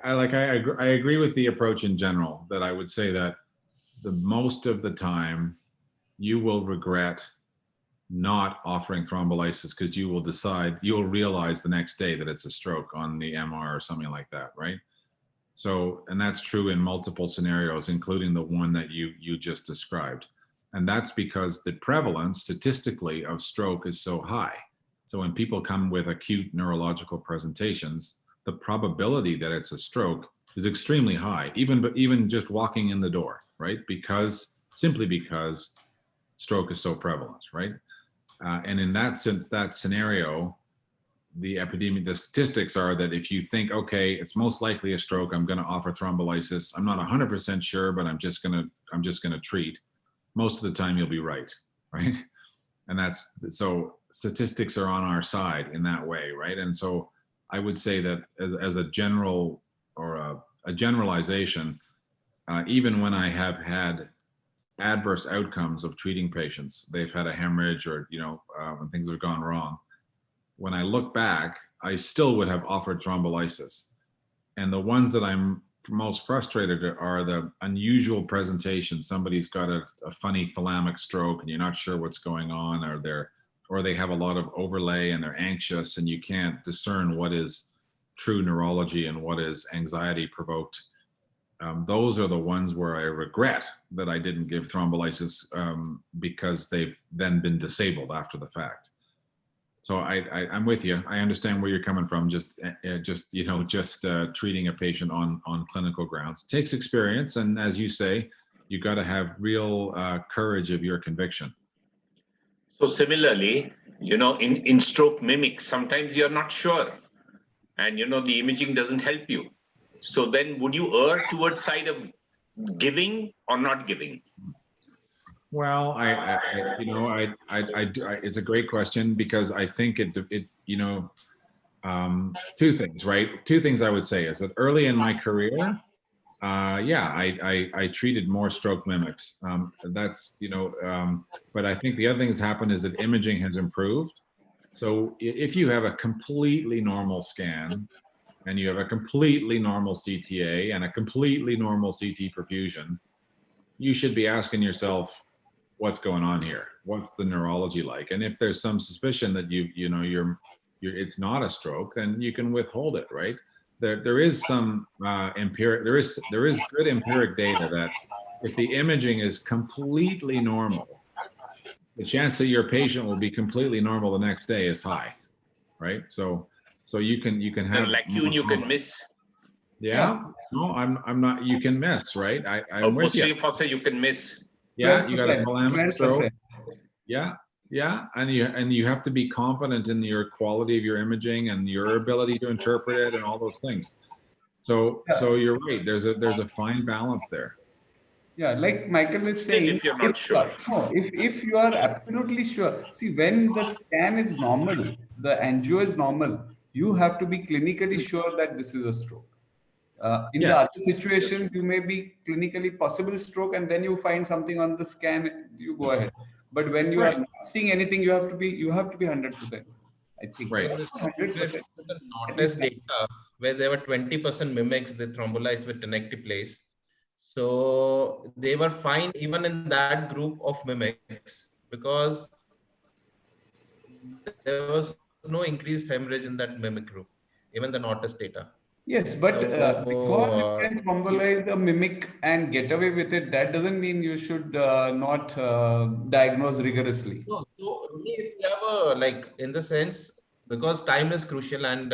agree with the approach in general, that I would say that the most of the time you will regret not offering thrombolysis, because you'll realize the next day that it's a stroke on the MR or something like that, right? So, and that's true in multiple scenarios, including the one that you just described. And that's because the prevalence statistically of stroke is so high. So when people come with acute neurological presentations, the probability that it's a stroke is extremely high, even just walking in the door, right? Simply because stroke is so prevalent, right? And in that scenario, the statistics are that if you think, okay, it's most likely a stroke, I'm going to offer thrombolysis. I'm not 100% sure, but I'm just going to treat. Most of the time, you'll be right? And so statistics are on our side in that way, right? And so I would say that as a general or a generalization, even when I have had adverse outcomes of treating patients, they've had a hemorrhage or, when things have gone wrong, when I look back, I still would have offered thrombolysis. And the ones that I'm most frustrated are the unusual presentation. Somebody's got a funny thalamic stroke and you're not sure what's going on, or they have a lot of overlay and they're anxious and you can't discern what is true neurology and what is anxiety provoked. Those are the ones where I regret that I didn't give thrombolysis because they've then been disabled after the fact. So I'm with you. I understand where you're coming from. Just treating a patient on clinical grounds it takes experience, and as you say, you got to have real courage of your conviction. So similarly, in stroke mimics, sometimes you're not sure, and the imaging doesn't help you. So then, would you err towards side of giving or not giving? Well, it's a great question, because I think two things, right? Two things I would say is that early in my career, I treated more stroke mimics. But I think the other thing that's happened is that imaging has improved. So if you have a completely normal scan and you have a completely normal CTA and a completely normal CT perfusion, you should be asking yourself, what's going on here? What's the neurology like? And if there's some suspicion that it's not a stroke, then you can withhold it, right? There is some there is good empiric data that if the imaging is completely normal, the chance that your patient will be completely normal the next day is high, right? So you can have the Lacunar you can miss. Yeah. No, I'm not. You can miss, right? I'm with you. Posterior fossa you can miss. Yeah, you got a thalamic stroke. Yeah, and you have to be confident in your quality of your imaging and your ability to interpret it and all those things. So you're right. There's a fine balance there. Yeah, like Michael is saying, if you're not sure. If you are absolutely sure, see, when the scan is normal, the angio is normal, you have to be clinically sure that this is a stroke. In the other situation, you may be clinically possible stroke, and then you find something on the scan, you go ahead. But when you are not seeing anything, you have to be 100%. I think. Right. 100%. The NOTIS data where there were 20% mimics they thrombolized with tenecteplase. So they were fine even in that group of mimics because there was no increased hemorrhage in that mimic group, even the NOTIS data. Yes, but because you So, can thrombolize a mimic and get away with it, that doesn't mean you should not diagnose rigorously. no, so only if you have a, like, in the sense, because time is crucial, and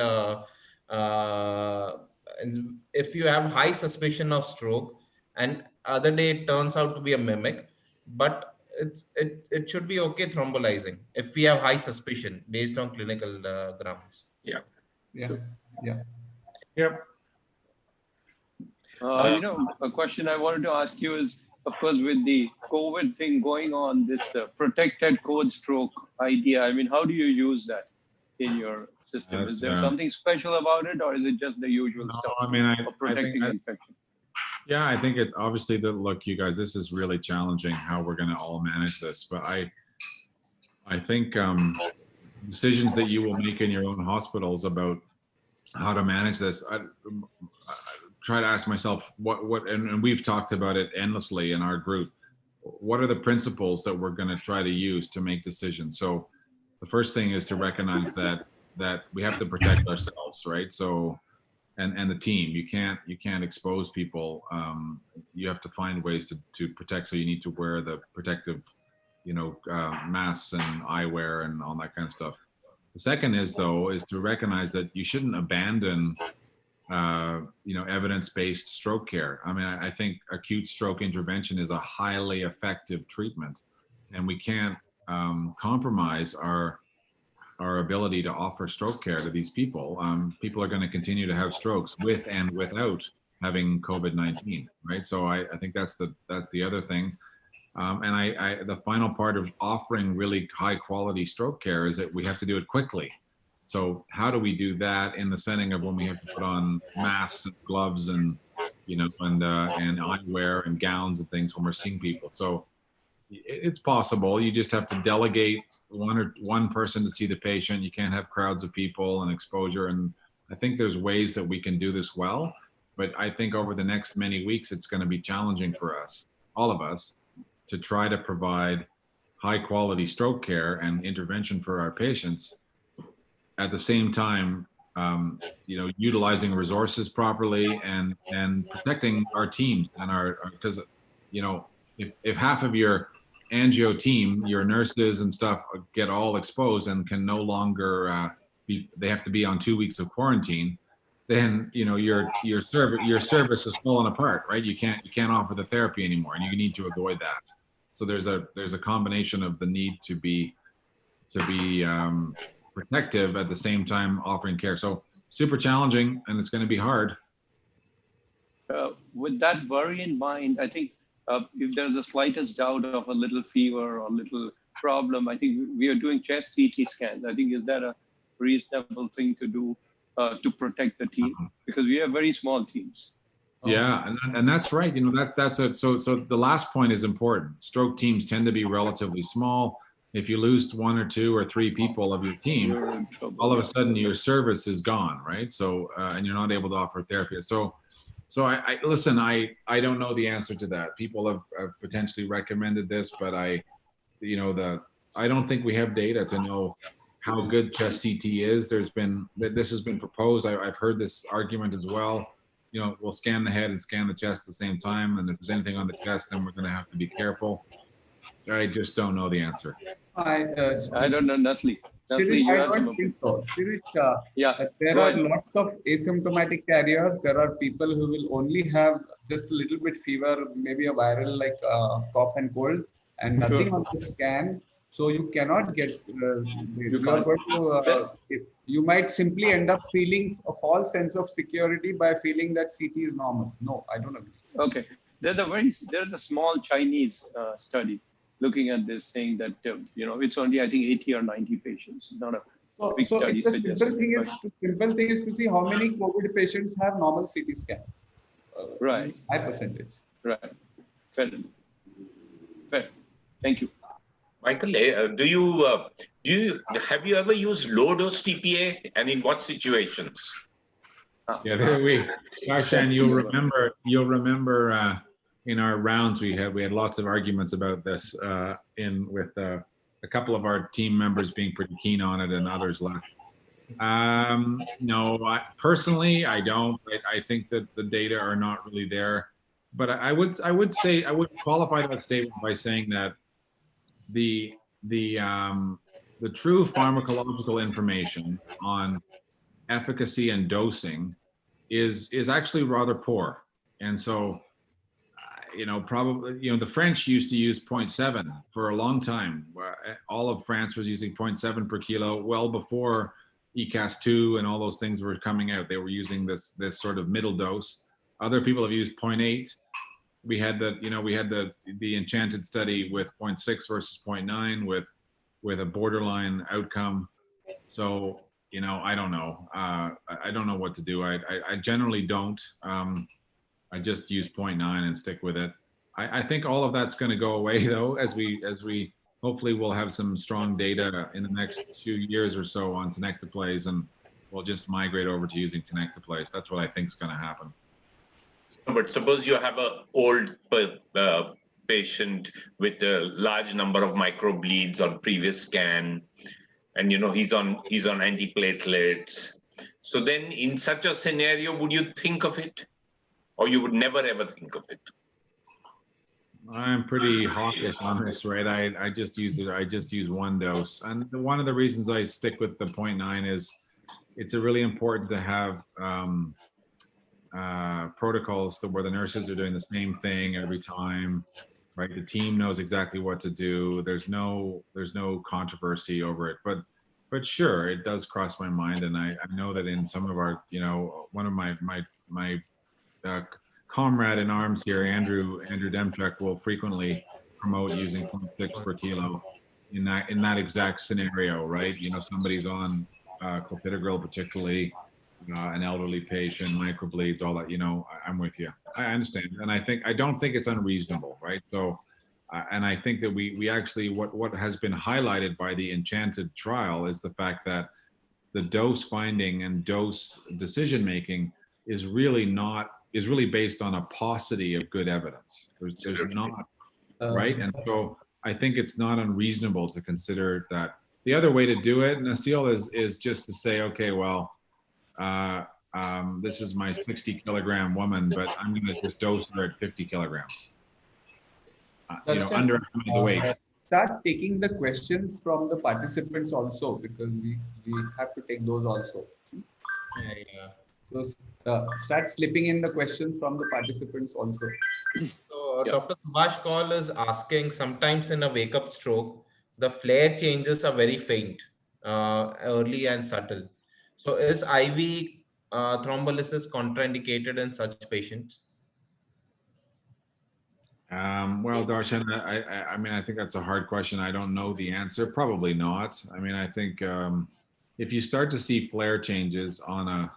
if you have high suspicion of stroke and other day it turns out to be a mimic, but it should be okay thrombolizing if we have high suspicion based on clinical grounds. Yeah. Yeah, yeah. Yep. A question I wanted to ask you is, of course, with the COVID thing going on, this protected code stroke idea, I mean, how do you use that in your system? Is there something special about it, or is it just the usual stuff I mean, of protecting infection? Yeah, I think it's obviously look, you guys, this is really challenging how we're going to all manage this, but I think decisions that you will make in your own hospitals about how to manage this, I try to ask myself and we've talked about it endlessly in our group. What are the principles that we're going to try to use to make decisions? So the first thing is to recognize that we have to protect ourselves, right? So and the team, you can't expose people. You have to find ways to protect. So you need to wear the protective, masks and eyewear and all that kind of stuff. The second is to recognize that you shouldn't abandon evidence-based stroke care. I mean, I think acute stroke intervention is a highly effective treatment, and we can't compromise our ability to offer stroke care to these people. People are going to continue to have strokes with and without having COVID-19, right? So I think that's the other thing. And the final part of offering really high quality stroke care is that we have to do it quickly. So how do we do that in the setting of when we have to put on masks and gloves and eyewear and gowns and things when we're seeing people? So it's possible. You just have to delegate one person to see the patient. You can't have crowds of people and exposure. And I think there's ways that we can do this well, but I think over the next many weeks, it's going to be challenging for us, all of us, to try to provide high quality stroke care and intervention for our patients at the same time, utilizing resources properly and protecting our teams and because if half of your angio team, your nurses and stuff, get all exposed and can no longer they have to be on 2 weeks of quarantine, then your service is falling apart, right? You can't offer the therapy anymore, and you need to avoid that. So there's a combination of the need to be protective at the same time offering care. So super challenging, and it's going to be hard. With that worry in mind, I think if there's the slightest doubt of a little fever or a little problem, I think we are doing chest CT scans. I think, is that a reasonable thing to do to protect the team? Because we have very small teams. Yeah, and that's right. So the last point is important. Stroke teams tend to be relatively small. If you lose 1 or 2 or 3 people of your team, all of a sudden your service is gone, right? So and you're not able to offer therapy. So I listen. I don't know the answer to that. People have potentially recommended this, but I don't think we have data to know how good chest CT is. This has been proposed. I've heard this argument as well. We'll scan the head and scan the chest at the same time, and if there's anything on the chest, then we're going to have to be careful. I just don't know the answer. I don't know, Nasli. Shirish, I don't think so. Shirish, there are lots of asymptomatic carriers. There are people who will only have just a little bit fever, maybe a viral like cough and cold, and nothing on the scan. So you cannot get. You might simply end up feeling a false sense of security by feeling that CT is normal. No, I don't agree. Okay, there's a small Chinese study looking at this, saying that it's only, I think, 80 or 90 patients, not a big study. The simple thing is to see how many COVID patients have normal CT scan. Right. High percentage. Right. Fair. Thank you. Michael, have you ever used low dose TPA, and in what situations? Yeah, Darshan, you'll remember in our rounds we had lots of arguments about this with a couple of our team members being pretty keen on it and others less. No, personally, I don't. I think that the data are not really there. But I would qualify that statement by saying that the the um, the true pharmacological information on efficacy and dosing is actually rather poor. And so, probably, the French used to use 0.7 for a long time. All of France was using 0.7 per kilo well before ECAS2 and all those things were coming out. They were using this sort of middle dose. Other people have used 0.8. We had the Enchanted study with 0.6 versus 0.9 with a borderline outcome. So, I don't know. I don't know what to do. I generally don't. I just use 0.9 and stick with it. I think all of that's going to go away though, as we hopefully we'll have some strong data in the next few years or so on tenecteplase, and we'll just migrate over to using tenecteplase. That's what I think is going to happen. But suppose you have a old patient with a large number of microbleeds on previous scan, and he's on antiplatelets. So then, in such a scenario, would you think of it, or you would never ever think of it? I'm pretty hawkish on this, right? I just use one dose, and one of the reasons I stick with the 0.9 is it's really important to have protocols where the nurses are doing the same thing every time, right? The team knows exactly what to do. There's no controversy over it, but sure, it does cross my mind, and I know that in some of our, one of my comrade in arms here, Andrew Demchuk, will frequently promote using 0.6 per kilo in that exact scenario, right? Somebody's on clopidogrel, particularly an elderly patient, microbleeds, all that. I'm with you. I understand, and I don't think it's unreasonable, right? So, and I think that we actually what has been highlighted by the Enchanted trial is the fact that the dose finding and dose decision making is really based on a paucity of good evidence. There's not, right? And so I think it's not unreasonable to consider that. The other way to do it, Nasil, is just to say, okay, well, this is my 60 kilogram woman, but I'm going to just dose her at 50 kilograms. Underestimate the weight. Start taking the questions from the participants also, because we have to take those also. Yeah. So start slipping in the questions from the participants also. So Dr. Subhash Kaul is asking, sometimes in a wake-up stroke, the flare changes are very faint, early and subtle. So is IV thrombolysis contraindicated in such patients? Well, Darshan, I mean, I think that's a hard question. I don't know the answer. Probably not. I mean, I think if you start to see flare changes in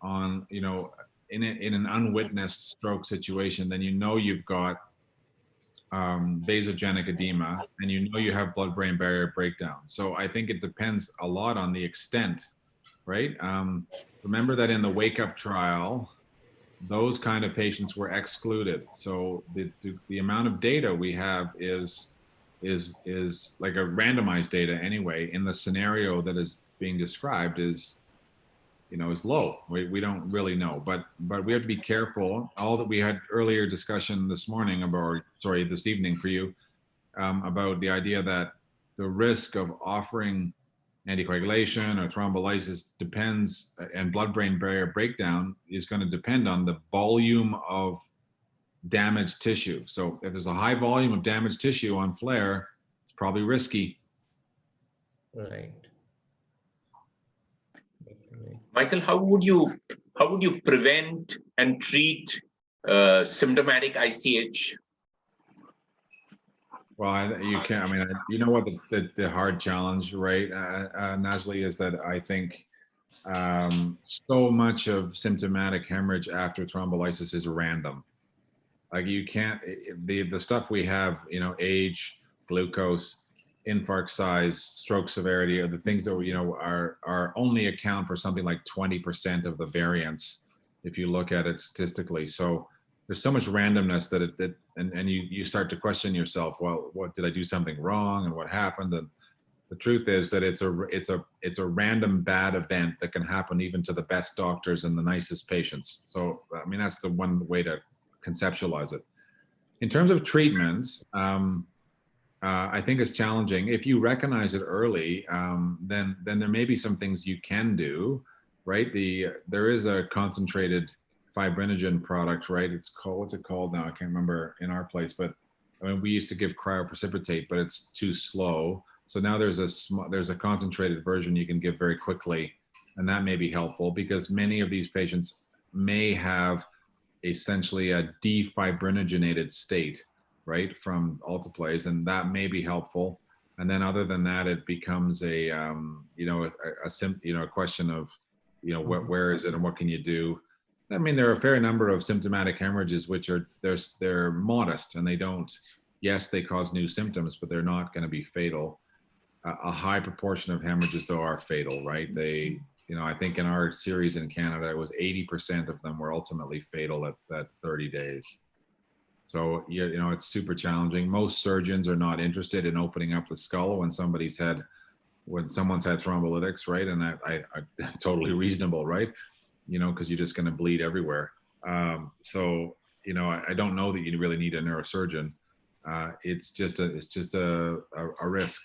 an unwitnessed stroke situation, then you've got vasogenic edema, and you have blood-brain barrier breakdown. So I think it depends a lot on the extent, right? Remember that in the wake-up trial, those kind of patients were excluded. So the amount of data we have is like a randomized data anyway. In the scenario that is being described is low. We don't really know, but we have to be careful. All that we had earlier discussion this evening for you about the idea that the risk of offering anticoagulation or thrombolysis depends, and blood-brain barrier breakdown is going to depend on the volume of damaged tissue. So if there's a high volume of damaged tissue on flare, it's probably risky. Right. Michael, how would you prevent and treat symptomatic ICH? Well, you can't. I mean, what the hard challenge, right, Nazli, is that I think so much of symptomatic hemorrhage after thrombolysis is random. Like you can't. The stuff we have, age, glucose, infarct size, stroke severity are the things that are only account for something like 20% of the variance if you look at it statistically. So there's so much randomness and you start to question yourself, well, what did I do something wrong, and what happened? And The truth is that it's a random bad event that can happen even to the best doctors and the nicest patients. So, I mean, that's the one way to conceptualize it. In terms of treatments, I think it's challenging. If you recognize it early, then there may be some things you can do, right? There is a concentrated fibrinogen product, right? It's called, what's it called now? I can't remember in our place, but I mean, we used to give cryoprecipitate, but it's too slow. So now there's a concentrated version you can give very quickly, and that may be helpful because many of these patients may have essentially a defibrinogenated state, right, from alteplase, and that may be helpful. And then other than that, it becomes a question of, where is it and what can you do? I mean, there are a fair number of symptomatic hemorrhages which are they're modest and they don't. Yes, they cause new symptoms, but they're not going to be fatal. A high proportion of hemorrhages, though, are fatal, right? They, I think in our series in Canada, it was 80% of them were ultimately fatal at 30 days. So, it's super challenging. Most surgeons are not interested in opening up the skull when someone's had thrombolytics, right? And I totally reasonable, right? Because you're just going to bleed everywhere. So, I don't know that you really need a neurosurgeon. It's just a risk.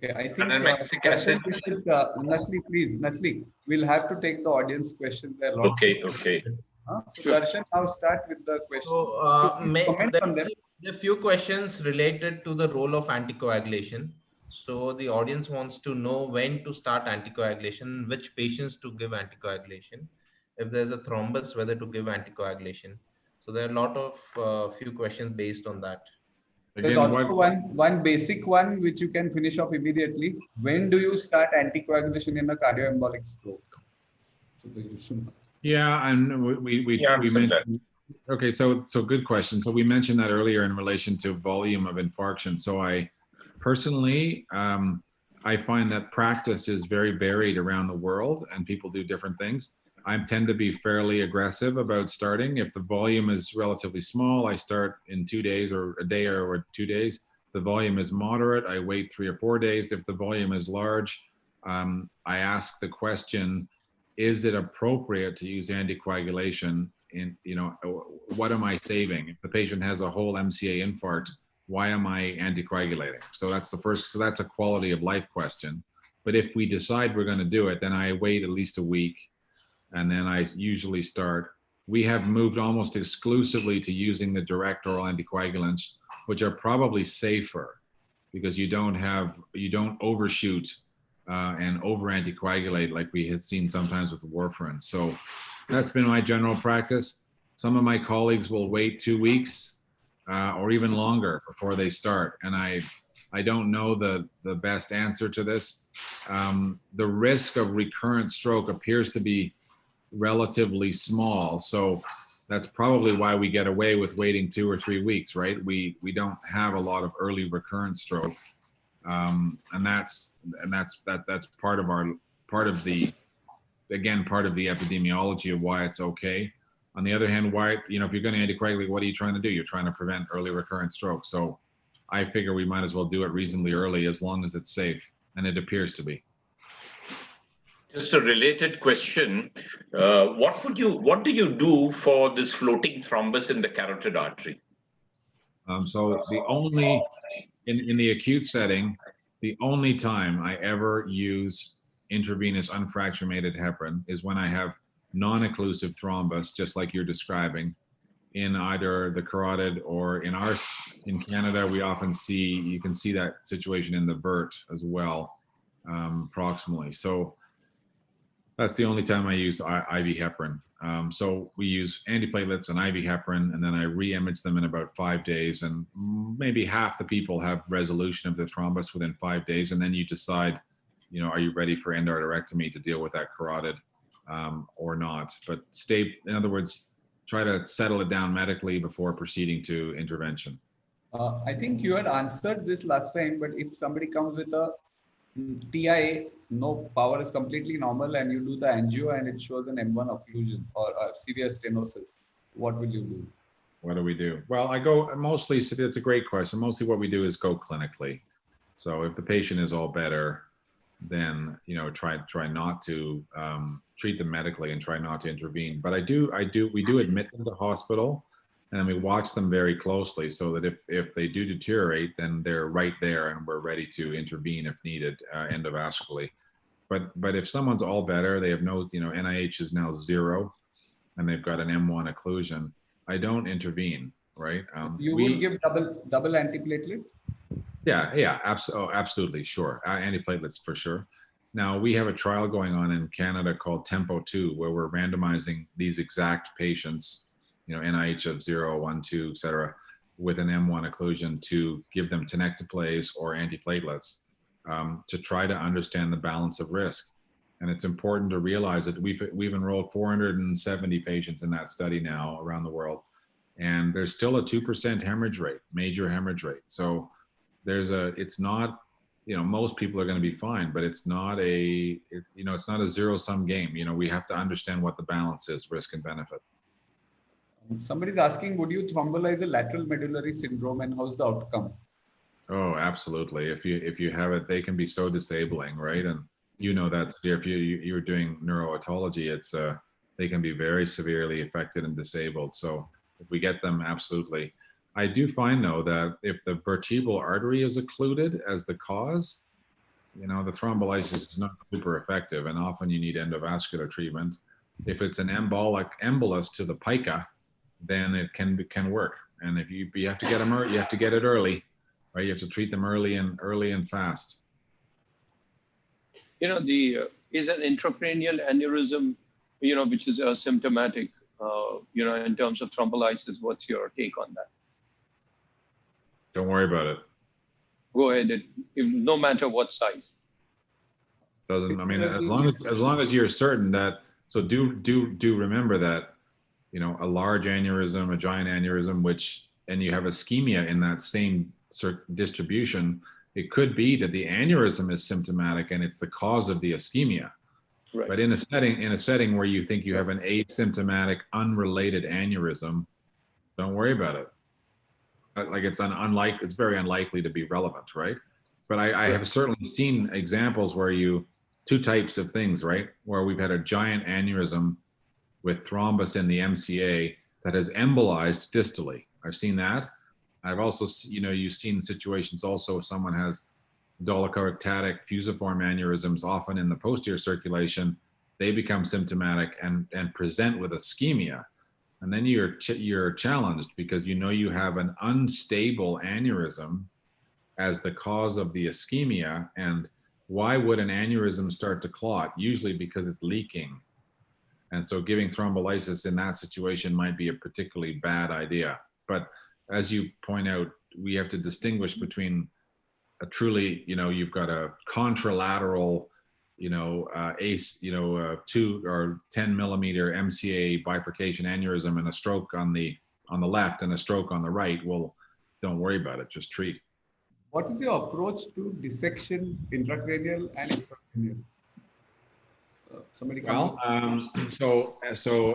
Okay, I think Nasli, please, Nasli, we'll have to take the audience question there. Okay. So Darshan, now start with the question. So there are a few questions related to the role of anticoagulation. So the audience wants to know when to start anticoagulation, which patients to give anticoagulation, if there's a thrombus, whether to give anticoagulation. So there are a lot of few questions based on that. There's also one basic one which you can finish off immediately. When do you start anticoagulation in a cardioembolic stroke? Yeah, and we mentioned. Okay, so good question. So we mentioned that earlier in relation to volume of infarction. So I personally, I find that practice is very varied around the world, and people do different things. I tend to be fairly aggressive about starting. If the volume is relatively small, I start in 2 days or a day or 2 days. If the volume is moderate, I wait 3 or 4 days. If the volume is large, I ask the question, is it appropriate to use anticoagulation in, what am I saving? If the patient has a whole MCA infarct, why am I anticoagulating? So that's the first, so that's a quality of life question. But if we decide we're going to do it, then I wait at least a week. And then I usually start. We have moved almost exclusively to using the direct oral anticoagulants, which are probably safer because you don't overshoot and over anticoagulate like we had seen sometimes with warfarin. So that's been my general practice. Some of my colleagues will wait 2 weeks or even longer before they start. And I don't know the best answer to this. The risk of recurrent stroke appears to be relatively small, so that's probably why we get away with waiting 2 or 3 weeks, right? We don't have a lot of early recurrent stroke, and that's part of the epidemiology of why it's okay. On the other hand, why, if you're going to anticoagulate, what are you trying to do? You're trying to prevent early recurrent stroke. So I figure we might as well do it reasonably early as long as it's safe, and it appears to be. Just a related question. What do you do for this floating thrombus in the carotid artery? So the only, in the acute setting, the only time I ever use intravenous unfractionated heparin is when I have non-occlusive thrombus, just like you're describing, in either the carotid or in Canada, we often you can see that situation in the vert as well, proximally. So that's the only time I use IV heparin. So we use antiplatelets and IV heparin, and then I re-image them in about 5 days, and maybe half the people have resolution of the thrombus within 5 days, and then you decide, are you ready for endarterectomy to deal with that carotid or not? But in other words, try to settle it down medically before proceeding to intervention. I think you had answered this last time, but if somebody comes with a TIA, no power is completely normal, and you do the angio and it shows an M1 occlusion or a severe stenosis, what will you do? What do we do? Well, I go mostly, it's a great question. Mostly what we do is go clinically. So if the patient is all better, then try not to treat them medically and try not to intervene. But we do admit them to hospital, and we watch them very closely so that if they do deteriorate, then they're right there and we're ready to intervene if needed endovascularly. But if someone's all better, they have no, NIH is now 0, and they've got an M1 occlusion, I don't intervene, right? You would give double antiplatelet? Yeah, absolutely, sure. Antiplatelets for sure. Now we have a trial going on in Canada called Tempo 2, where we're randomizing these exact patients, NIH of 0, 1, 2, et cetera, with an M1 occlusion to give them tenecteplase or antiplatelets to try to understand the balance of risk. And it's important to realize that we've enrolled 470 patients in that study now around the world, and there's still a 2% hemorrhage rate, major hemorrhage rate. So it's not, most people are going to be fine, but it's not it's not a zero-sum game. We have to understand what the balance is, risk and benefit. Somebody's asking, would you thrombolize a lateral medullary syndrome, and how's the outcome? Oh, absolutely. If you have it, they can be so disabling, right? And that if you're doing neurootology, it's they can be very severely affected and disabled. So if we get them, absolutely. I do find though that if the vertebral artery is occluded as the cause, the thrombolysis is not super effective, and often you need endovascular treatment. If it's an embolus to the pica, then it can work. And if you have to get them early, you have to get it early, right? You have to treat them early and fast. Is an intracranial aneurysm, which is asymptomatic, in terms of thrombolysis, what's your take on that? Don't worry about it. Go ahead, no matter what size. Doesn't, I mean, as long as you're certain that, so do remember that, a large aneurysm, a giant aneurysm, and you have ischemia in that same distribution, it could be that the aneurysm is symptomatic and it's the cause of the ischemia. Right. But in a setting where you think you have an asymptomatic, unrelated aneurysm, don't worry about it. Like it's very unlikely to be relevant, right? But I have certainly seen examples where two types of things, right? Where we've had a giant aneurysm with thrombus in the MCA that has embolized distally. I've seen that. I've also, you've seen situations also, someone has dolichoectatic fusiform aneurysms, often in the posterior circulation. They become symptomatic and present with ischemia. And then you're challenged because you have an unstable aneurysm as the cause of the ischemia. And why would an aneurysm start to clot? Usually because it's leaking. And so giving thrombolysis in that situation might be a particularly bad idea. But as you point out, we have to distinguish between a truly, you've got a contralateral, 2 or 10 millimeter MCA bifurcation aneurysm and a stroke on the left and a stroke on the right. Well, don't worry about it, just treat. What is your approach to dissection, intracranial and extracranial? So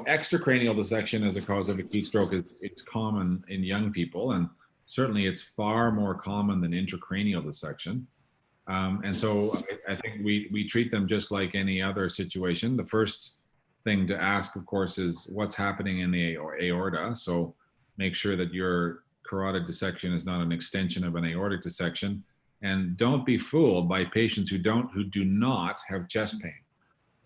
extracranial dissection as a cause of acute stroke it's common in young people, and certainly it's far more common than intracranial dissection. And so I think we treat them just like any other situation. The first thing to ask, of course, is what's happening in the aorta. So make sure that your carotid dissection is not an extension of an aortic dissection, and don't be fooled by patients who do not have chest pain.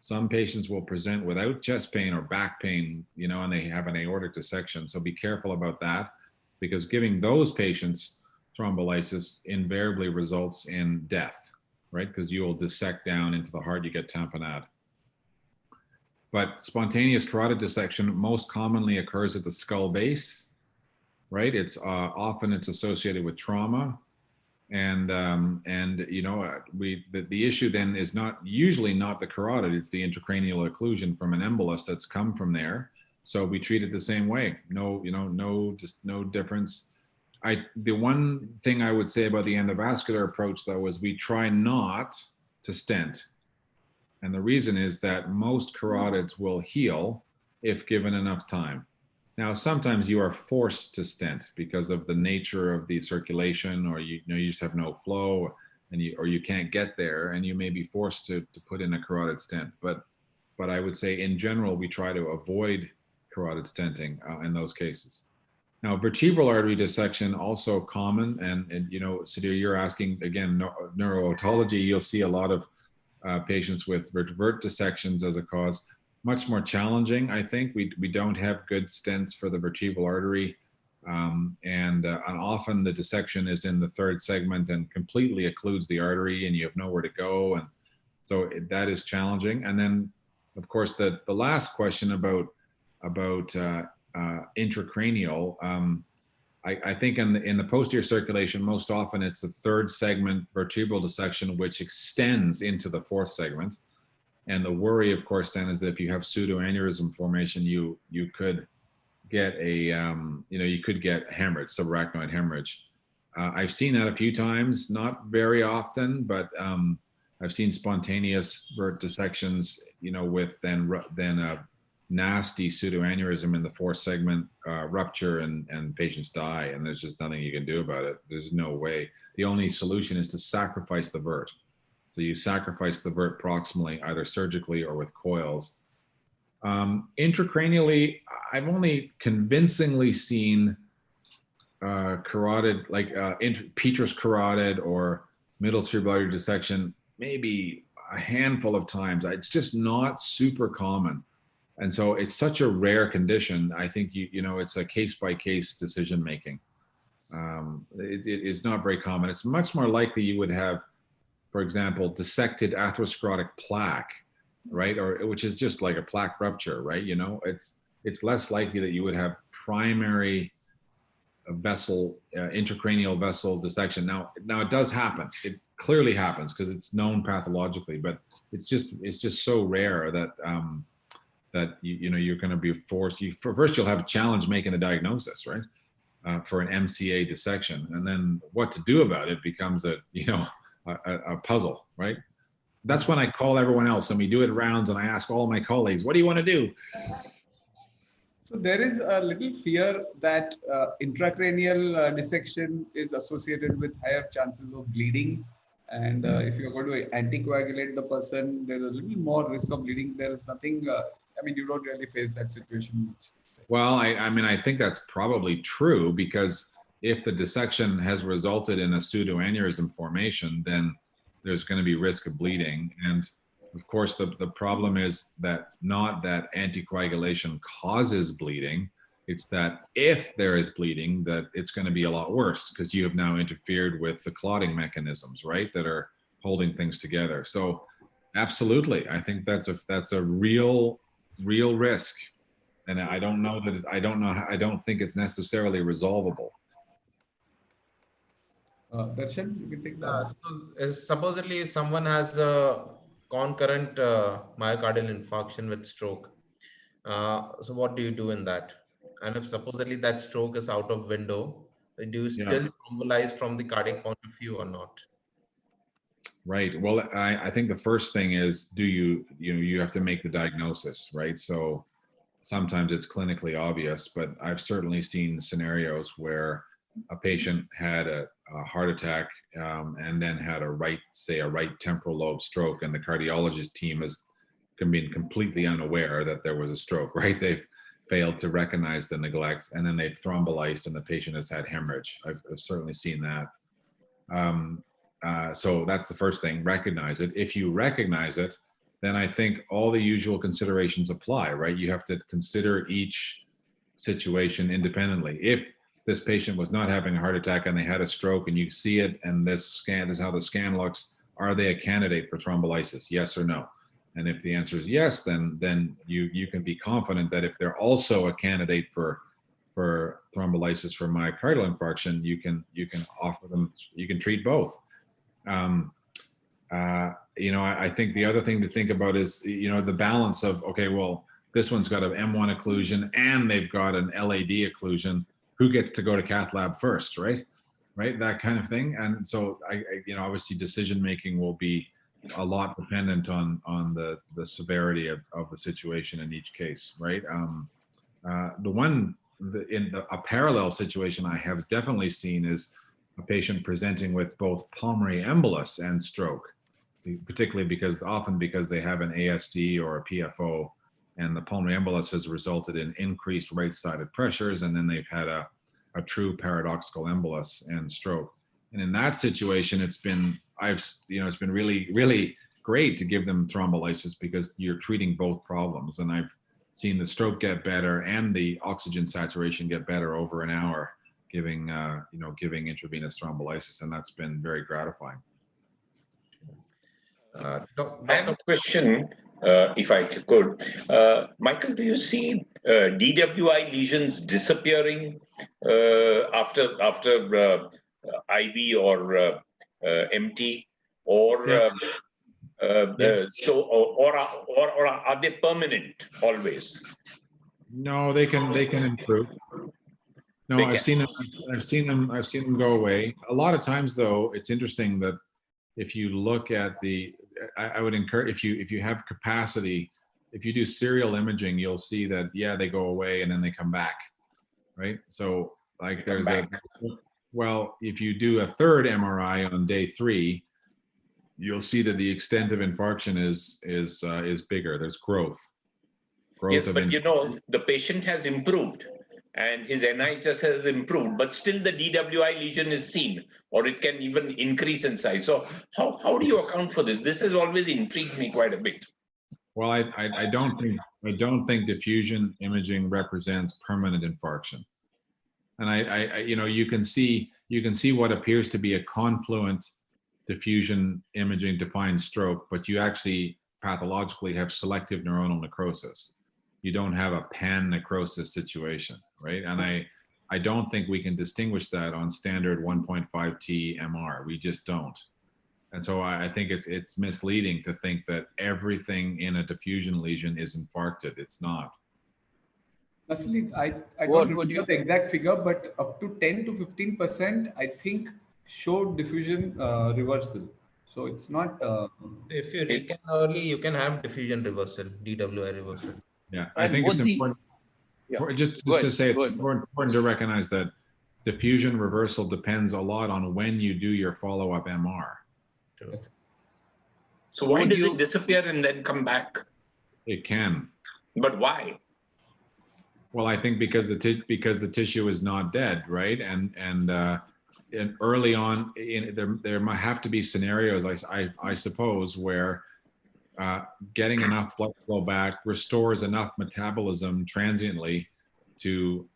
Some patients will present without chest pain or back pain, and they have an aortic dissection. So be careful about that, because giving those patients thrombolysis invariably results in death, right? Because you will dissect down into the heart, you get tamponade. But spontaneous carotid dissection most commonly occurs at the skull base, right? It's often associated with trauma. And the issue then is usually not the carotid, it's the intracranial occlusion from an embolus that's come from there. So we treat it the same way. No difference. The one thing I would say about the endovascular approach though is we try not to stent. And the reason is that most carotids will heal if given enough time. Now, sometimes you are forced to stent because of the nature of the circulation, or you just have no flow, and you can't get there, and you may be forced to put in a carotid stent. But I would say in general, we try to avoid carotid stenting in those cases. Now, vertebral artery dissection, also common, and you know, Sudhir, you're asking again, neurootology, you'll see a lot of patients with vert dissections as a cause. Much more challenging, I think. We don't have good stents for the vertebral artery, and often the dissection is in the third segment and completely occludes the artery, and you have nowhere to go, and so that is challenging. And then, of course, the last question about intracranial, I think in the posterior circulation, most often it's a third segment vertebral dissection which extends into the fourth segment. And the worry, of course, then is that if you have pseudoaneurysm formation, you could get you could get hemorrhage, subarachnoid hemorrhage. I've seen that a few times, not very often, but I've seen spontaneous vert dissections, you know, with then a nasty pseudoaneurysm in the fourth segment, rupture, and patients die, and there's just nothing you can do about it. There's no way. The only solution is to sacrifice the vert. So you sacrifice the vert proximally, either surgically or with coils. Intracranially, I've only convincingly seen carotid, like petrous carotid or middle cerebral artery dissection, maybe a handful of times. It's just not super common. And so it's such a rare condition. I think, you know, it's a case-by-case decision making. It is not very common. It's much more likely you would have, for example, dissected atherosclerotic plaque, right? Or which is just like a plaque rupture, right? You know, it's less likely that you would have primary vessel, intracranial vessel dissection. Now it does happen. It clearly happens because it's known pathologically, but it's just so rare that that you know, you're going to be forced. First you'll have a challenge making the diagnosis, right? For an MCA dissection, and then what to do about it becomes a puzzle, right? That's when I call everyone else and we do it rounds, and I ask all my colleagues, what do you want to do? So there is a little fear that intracranial dissection is associated with higher chances of bleeding. And if you're going to anticoagulate the person, there's a little more risk of bleeding. There is nothing, I mean, you don't really face that situation much. Well, I mean, I think that's probably true, because if the dissection has resulted in a pseudoaneurysm formation, then there's going to be risk of bleeding. And of course, the problem is that not that anticoagulation causes bleeding, it's that if there is bleeding, that it's going to be a lot worse, because you have now interfered with the clotting mechanisms, right, that are holding things together. So absolutely, I think that's a real risk. And I don't think it's necessarily resolvable. Darshan, you can take that. So supposedly, if someone has a concurrent myocardial infarction with stroke, so what do you do in that? And if supposedly that stroke is out of window, do you still thrombolize from the cardiac point of view or not? Right. Well, I think the first thing is, you have to make the diagnosis, right? So sometimes it's clinically obvious, but I've certainly seen scenarios where a patient had a heart attack and then had a right temporal lobe stroke, and the cardiologist team has been completely unaware that there was a stroke, right? They've failed to recognize the neglect, and then they've thrombolized and the patient has had hemorrhage. I've certainly seen that. So that's the first thing, recognize it. If you recognize it, then I think all the usual considerations apply, right? You have to consider each situation independently. If this patient was not having a heart attack and they had a stroke, and you see it, and this is how the scan looks, are they a candidate for thrombolysis? Yes or no? And if the answer is yes, then you can be confident that if they're also a candidate for thrombolysis for myocardial infarction, you can offer them, you can treat both. I think the other thing to think about is, the balance of, okay, well, this one's got an M1 occlusion and they've got an LAD occlusion. Who gets to go to cath lab first, right? That kind of thing. And so obviously decision making will be a lot dependent on the severity of the situation in each case, right? A parallel situation I have definitely seen is a patient presenting with both pulmonary embolus and stroke, particularly often because they have an ASD or a PFO, and the pulmonary embolus has resulted in increased right-sided pressures, and then they've had a true paradoxical embolus and stroke. And in that situation, it's been really, really great to give them thrombolysis because you're treating both problems. And I've seen the stroke get better and the oxygen saturation get better over an hour giving intravenous thrombolysis, and that's been very gratifying. I have a question, if I could. Michael, do you see DWI lesions disappearing after IV or MT, or or are they permanent always? No, they can improve. No, I've seen them go away. A lot of times, though, it's interesting that if you look at I would encourage, if you have capacity, if you do serial imaging, you'll see that, yeah, they go away and then they come back, right? So like well, if you do a third MRI on day 3, you'll see that the extent of infarction is bigger. There's growth. Yes, but the patient has improved and his NIHS has improved, but still the DWI lesion is seen, or it can even increase in size. So how do you account for this? This has always intrigued me quite a bit. Well, I don't think diffusion imaging represents permanent infarction. And you can see what appears to be a confluent diffusion imaging defined stroke, but you actually pathologically have selective neuronal necrosis. You don't have a pan necrosis situation, right? And I don't think we can distinguish that on standard 1.5T MR. We just don't. And so I think it's misleading to think that everything in a diffusion lesion is infarcted. It's not. Actually, I don't remember the exact figure, but up to 10 to 15%, I think, showed diffusion reversal. So it's not. If you reckon early, you can have diffusion reversal, DWI reversal. Yeah, I think it's important. Just to say, it's important to recognize that diffusion reversal depends a lot on when you do your follow-up MR. True. So why does it disappear and then come back? It can. But why? Well, I think because the tissue is not dead, right? And early on, there might have to be scenarios, I suppose, where getting enough blood flow back restores enough metabolism transiently to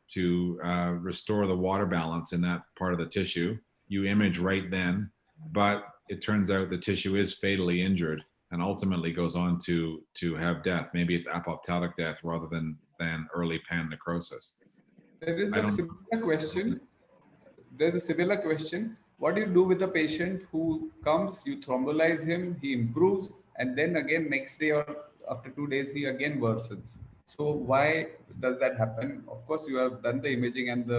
restore the water balance in that part of the tissue. You image right then, but it turns out the tissue is fatally injured and ultimately goes on to have death. Maybe it's apoptotic death rather than early pan necrosis. There is a similar question. There's a similar question. What do you do with a patient who comes, you thrombolyze him, he improves, and then again next day or after 2 days, he again worsens? So why does that happen? Of course, you have done the imaging and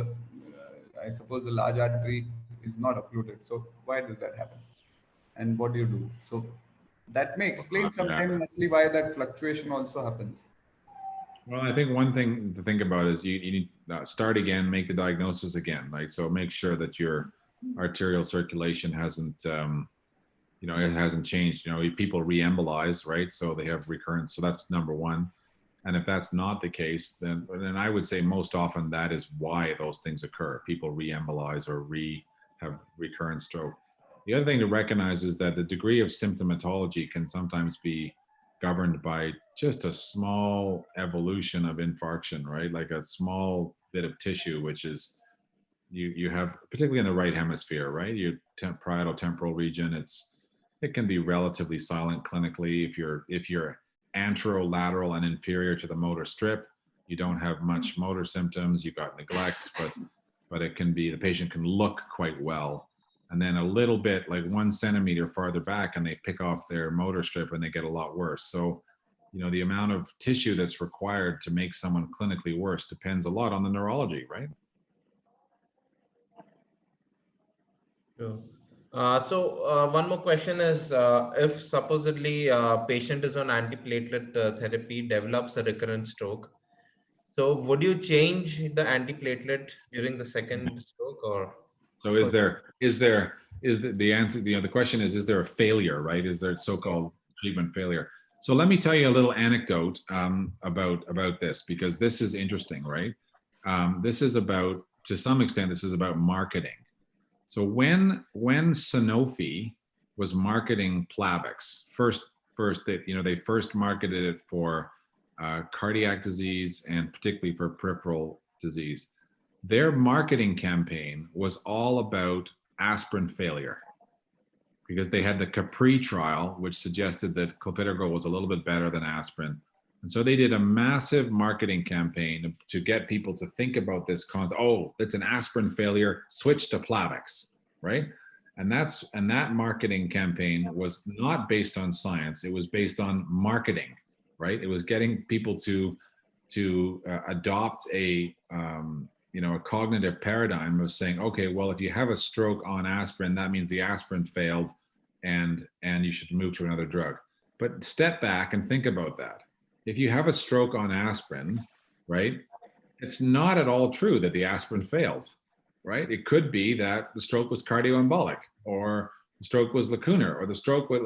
I suppose the large artery is not occluded. So why does that happen? And what do you do? So that may explain sometimes actually why that fluctuation also happens. Well, I think one thing to think about is you need to start again, make the diagnosis again, right? So make sure that your arterial circulation hasn't, it hasn't changed. People re-embolize, right? So they have recurrence. So that's number one. And if that's not the case, then I would say most often that is why those things occur. People re-embolize or have recurrent stroke. The other thing to recognize is that the degree of symptomatology can sometimes be governed by just a small evolution of infarction, right? Like a small bit of tissue, which is you have, particularly in the right hemisphere, right? Your parietal temporal region, it can be relatively silent clinically. If you're anterolateral and inferior to the motor strip, you don't have much motor symptoms. You've got neglect, but it can be, the patient can look quite well. And then a little bit, like 1 centimeter farther back, and they pick off their motor strip and they get a lot worse. So, the amount of tissue that's required to make someone clinically worse depends a lot on the neurology, right? Sure. One more question is, if supposedly a patient is on antiplatelet therapy, develops a recurrent stroke, so would you change the antiplatelet during the second stroke, or? So is the answer, the question is there a failure, right? Is there so-called treatment failure? So let me tell you a little anecdote about this, because this is interesting, right? This is about, to some extent, this is about marketing. So when Sanofi was marketing Plavix, they first marketed it for cardiac disease and particularly for peripheral disease. Their marketing campaign was all about aspirin failure, because they had the Capri trial, which suggested that clopidogrel was a little bit better than aspirin. And so they did a massive marketing campaign to get people to think about this concept. Oh, it's an aspirin failure, switch to Plavix, right? And that marketing campaign was not based on science. It was based on marketing, right? It was getting people to adopt a cognitive paradigm of saying, okay, well, if you have a stroke on aspirin, that means the aspirin failed and you should move to another drug. But step back and think about that. If you have a stroke on aspirin, right, it's not at all true that the aspirin failed, right? It could be that the stroke was cardioembolic, or the stroke was lacunar, or the stroke was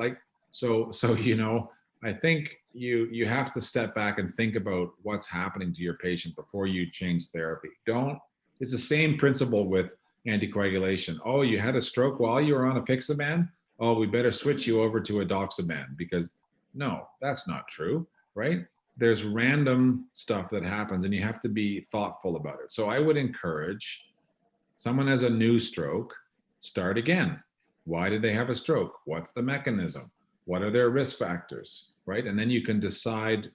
I think you have to step back and think about what's happening to your patient before you change therapy. It's the same principle with anticoagulation. Oh, you had a stroke while you were on apixaban? Oh, we better switch you over to edoxaban, because no, that's not true, right? There's random stuff that happens and you have to be thoughtful about it. So I would encourage someone has a new stroke, start again. Why did they have a stroke? What's the mechanism? What are their risk factors, right? And then you can decide,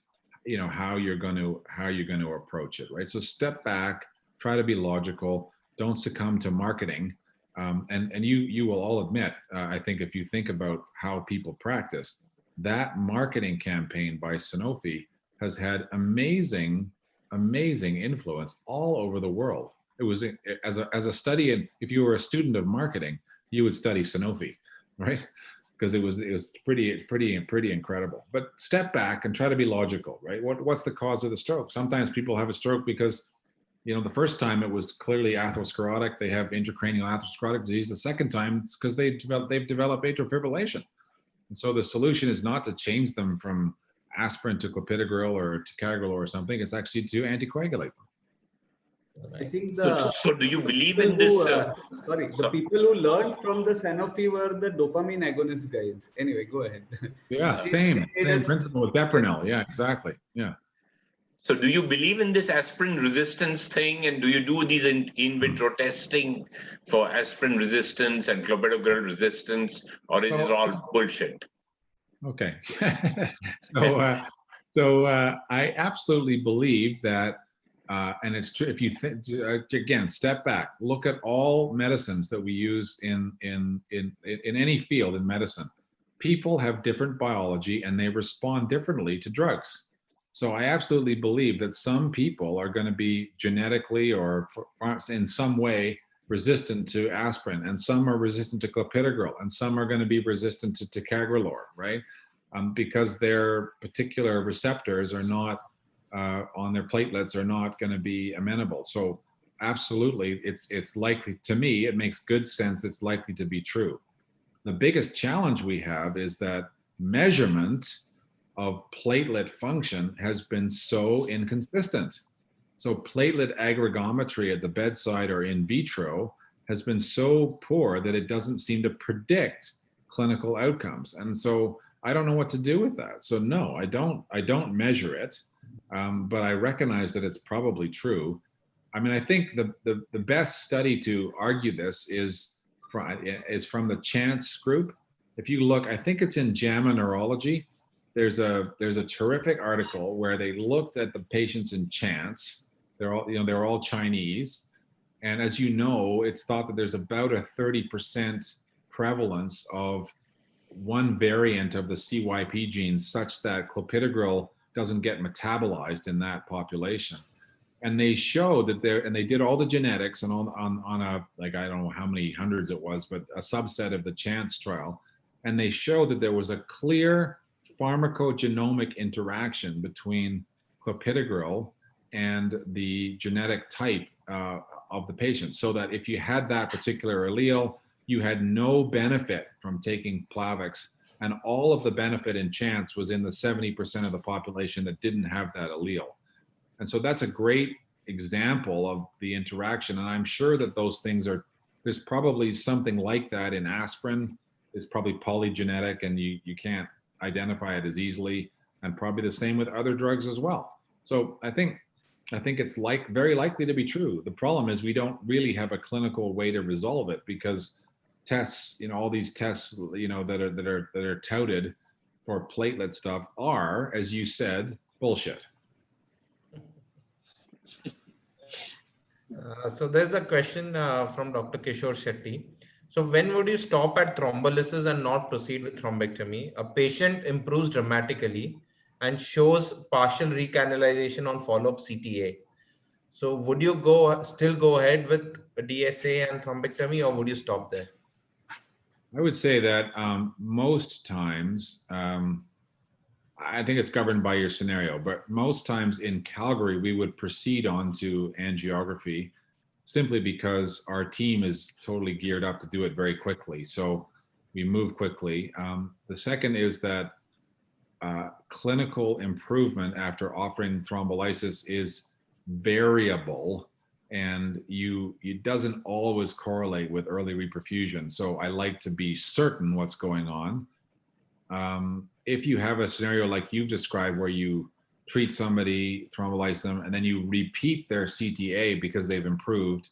how you're going to approach it, right? So step back, try to be logical, don't succumb to marketing. And you will all admit, I think if you think about how people practice, that marketing campaign by Sanofi has had amazing influence all over the world. It was as a study, and if you were a student of marketing, you would study Sanofi, right? Because it was pretty incredible. But step back and try to be logical, right? What's the cause of the stroke? Sometimes people have a stroke because, the first time it was clearly atherosclerotic. They have intracranial atherosclerotic disease. The second time it's because they've developed atrial fibrillation. And so the solution is not to change them from aspirin to clopidogrel or ticagrelor or something. It's actually to anticoagulate them. I think so do you believe in this? The people who learned from the Sanofi were the dopamine agonist guys. Anyway, go ahead. Yeah, same principle with Depronil. Yeah, exactly. Yeah. So do you believe in this aspirin resistance thing, and do you do these in vitro testing for aspirin resistance and clopidogrel resistance, or is it all bullshit? Okay. So I absolutely believe that, and it's true. If you think, again, step back, look at all medicines that we use in any field in medicine. People have different biology and they respond differently to drugs. So I absolutely believe that some people are going to be genetically or in some way resistant to aspirin, and some are resistant to clopidogrel, and some are going to be resistant to ticagrelor, right? Because their particular receptors are not on their platelets are not going to be amenable. So absolutely, it's likely, to me, it makes good sense. It's likely to be true. The biggest challenge we have is that measurement of platelet function has been so inconsistent. So platelet aggregometry at the bedside or in vitro has been so poor that it doesn't seem to predict clinical outcomes. And so I don't know what to do with that. So no, I don't measure it, but I recognize that it's probably true. I mean, I think the best study to argue this is from the Chance group. If you look, I think it's in JAMA Neurology. There's a terrific article where they looked at the patients in Chance. They're all Chinese, and as you know, it's thought that there's about a 30% prevalence of one variant of the CYP gene, such that clopidogrel doesn't get metabolized in that population. And they showed that and they did all the genetics and on a, like, I don't know how many hundreds it was, but a subset of the Chance trial. And they showed that there was a clear pharmacogenomic interaction between clopidogrel and the genetic type of the patient, so that if you had that particular allele, you had no benefit from taking Plavix, and all of the benefit and chance was in the 70% of the population that didn't have that allele. And so that's a great example of the interaction. And I'm sure that those things are, there's probably something like that in aspirin. It's probably polygenetic and you can't identify it as easily, and probably the same with other drugs as well. So I think it's very likely to be true. The problem is we don't really have a clinical way to resolve it, because tests, all these tests, that are touted for platelet stuff are, as you said, bullshit. So there's a question from Dr. Kishore Shetty. So when would you stop at thrombolysis and not proceed with thrombectomy? A patient improves dramatically and shows partial recanalization on follow-up CTA. So would you still go ahead with DSA and thrombectomy, or would you stop there? I would say that most times, I think it's governed by your scenario, but most times in Calgary, we would proceed on to angiography simply because our team is totally geared up to do it very quickly. So we move quickly. The second is that clinical improvement after offering thrombolysis is variable, and it doesn't always correlate with early reperfusion. So I like to be certain what's going on. If you have a scenario like you've described, where you treat somebody, thrombolyze them, and then you repeat their CTA because they've improved,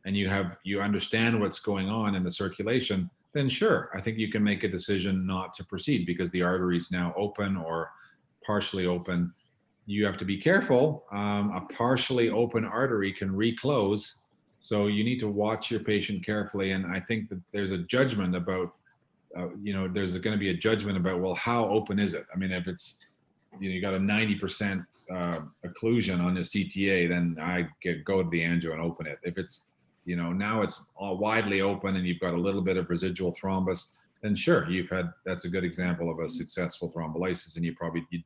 and you understand what's going on in the circulation, then sure, I think you can make a decision not to proceed because the artery is now open or partially open. You have to be careful. A partially open artery can reclose, so you need to watch your patient carefully. And I think that there's a judgment about, there's going to be a judgment about, well, how open is it? I mean, if it's, you got a 90% occlusion on the CTA, then I go to the angio and open it. If it's, now it's all widely open and you've got a little bit of residual thrombus, then sure, that's a good example of a successful thrombolysis, and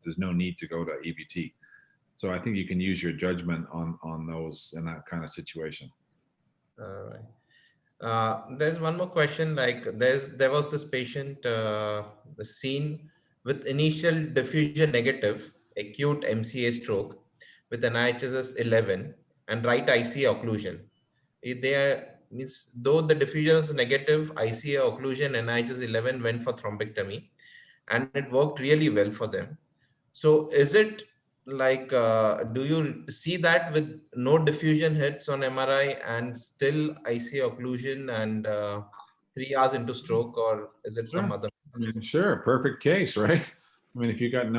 there's no need to go to EVT. So I think you can use your judgment on those in that kind of situation. All right. There's one more question. There was this patient, seen with initial diffusion negative acute MCA stroke with an IHSS 11 and right ICA occlusion. Though the diffusion is negative, ICA occlusion and IHSS 11 went for thrombectomy, and it worked really well for them. So is it do you see that with no diffusion hits on MRI and still ICA occlusion and 3 hours into stroke, or is it some other? Sure, perfect case, right? I mean, if you got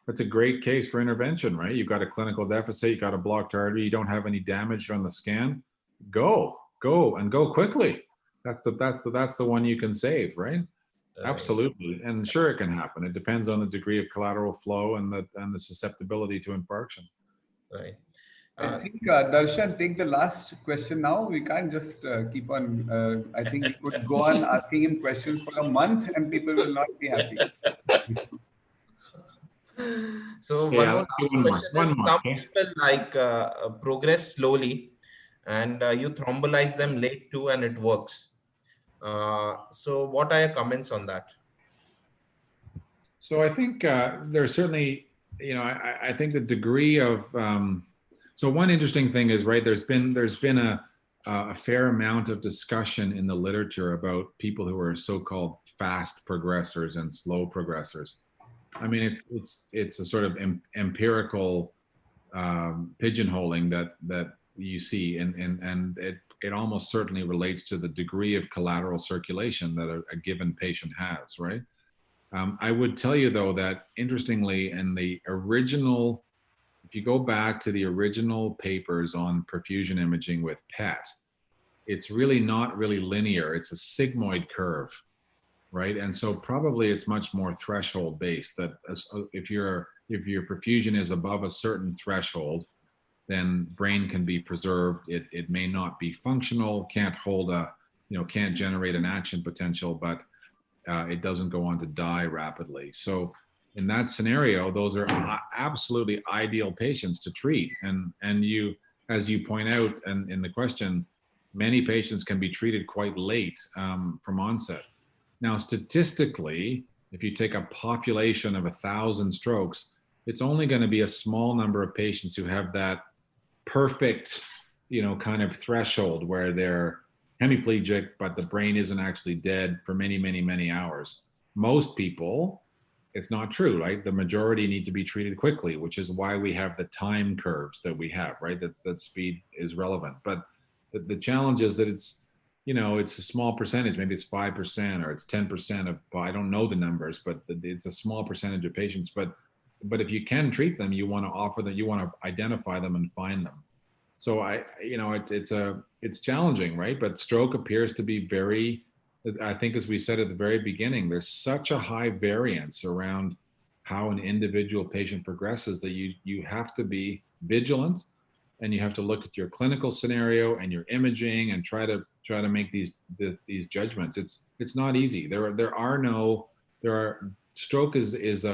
that's a great case for intervention, right? You've got a clinical deficit, you got a blocked artery, you don't have any damage on the scan, go quickly. That's the one you can save, right? Absolutely. And sure, it can happen. It depends on the degree of collateral flow and the susceptibility to infarction. Right. I think Darshan, take the last question now. We can't just keep on. I think we could go on asking him questions for a month and people will not be happy. So one more question is, some people progress slowly and you thrombolize them late too and it works. So what are your comments on that? So I think there's certainly, I think the degree of, so one interesting thing is, right, there's been a fair amount of discussion in the literature about people who are so-called fast progressors and slow progressors. I mean, it's a sort of empirical pigeonholing that you see, and it almost certainly relates to the degree of collateral circulation that a given patient has, right? I would tell you, though, that interestingly, in the original, if you go back to the original papers on perfusion imaging with PET, it's really not really linear. It's a sigmoid curve, right? And so probably it's much more threshold based, that if your perfusion is above a certain threshold, then brain can be preserved. It may not be functional, can't hold can't generate an action potential, but it doesn't go on to die rapidly. So in that scenario, those are absolutely ideal patients to treat. And as you point out in the question, many patients can be treated quite late from onset. Now, statistically, if you take a population of 1,000 strokes, it's only going to be a small number of patients who have that perfect, kind of threshold where they're hemiplegic, but the brain isn't actually dead for many, many, many hours. Most people, it's not true, right? The majority need to be treated quickly, which is why we have the time curves that we have, right? That speed is relevant. But the challenge is that it's a small percentage, maybe it's 5% or it's 10% of, I don't know the numbers, but it's a small percentage of patients. But if you can treat them, you want to offer them, you want to identify them and find them. So it's challenging, right? But stroke appears to be very, I think, as we said at the very beginning, there's such a high variance around how an individual patient progresses that you have to be vigilant, and you have to look at your clinical scenario and your imaging and try to make these judgments. It's not easy. Stroke is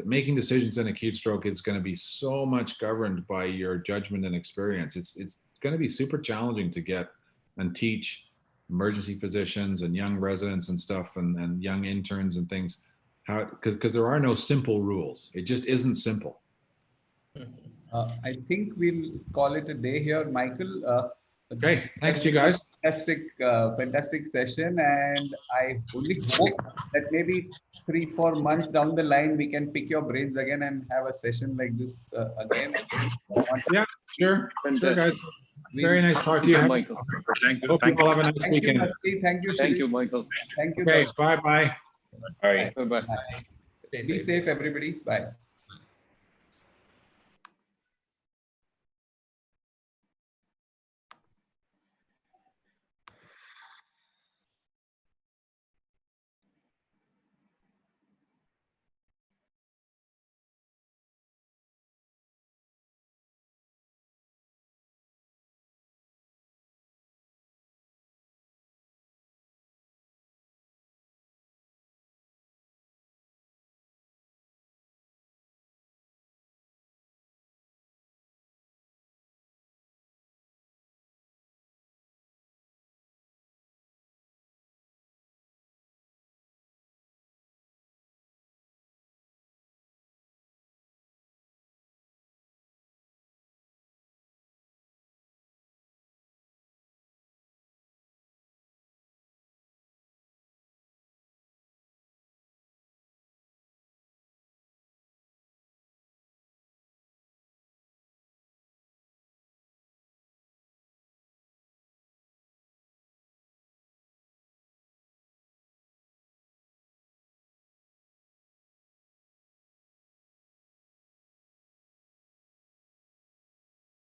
making decisions in acute stroke is going to be so much governed by your judgment and experience. It's going to be super challenging to get and teach emergency physicians and young residents and stuff and young interns and things because there are no simple rules. It just isn't simple. I think we'll call it a day here, Michael. Okay, thanks you guys. Fantastic session, and I only hope that maybe 3-4 months down the line we can pick your brains again and have a session like this again. Yeah, sure. Sure, guys. Very nice talking to you, Michael. Thank you. Hope you all have a nice weekend. Thank you, Thank you, Michael. Thank you. Okay, bye-bye. All right. Bye-bye. Be safe, everybody. Bye.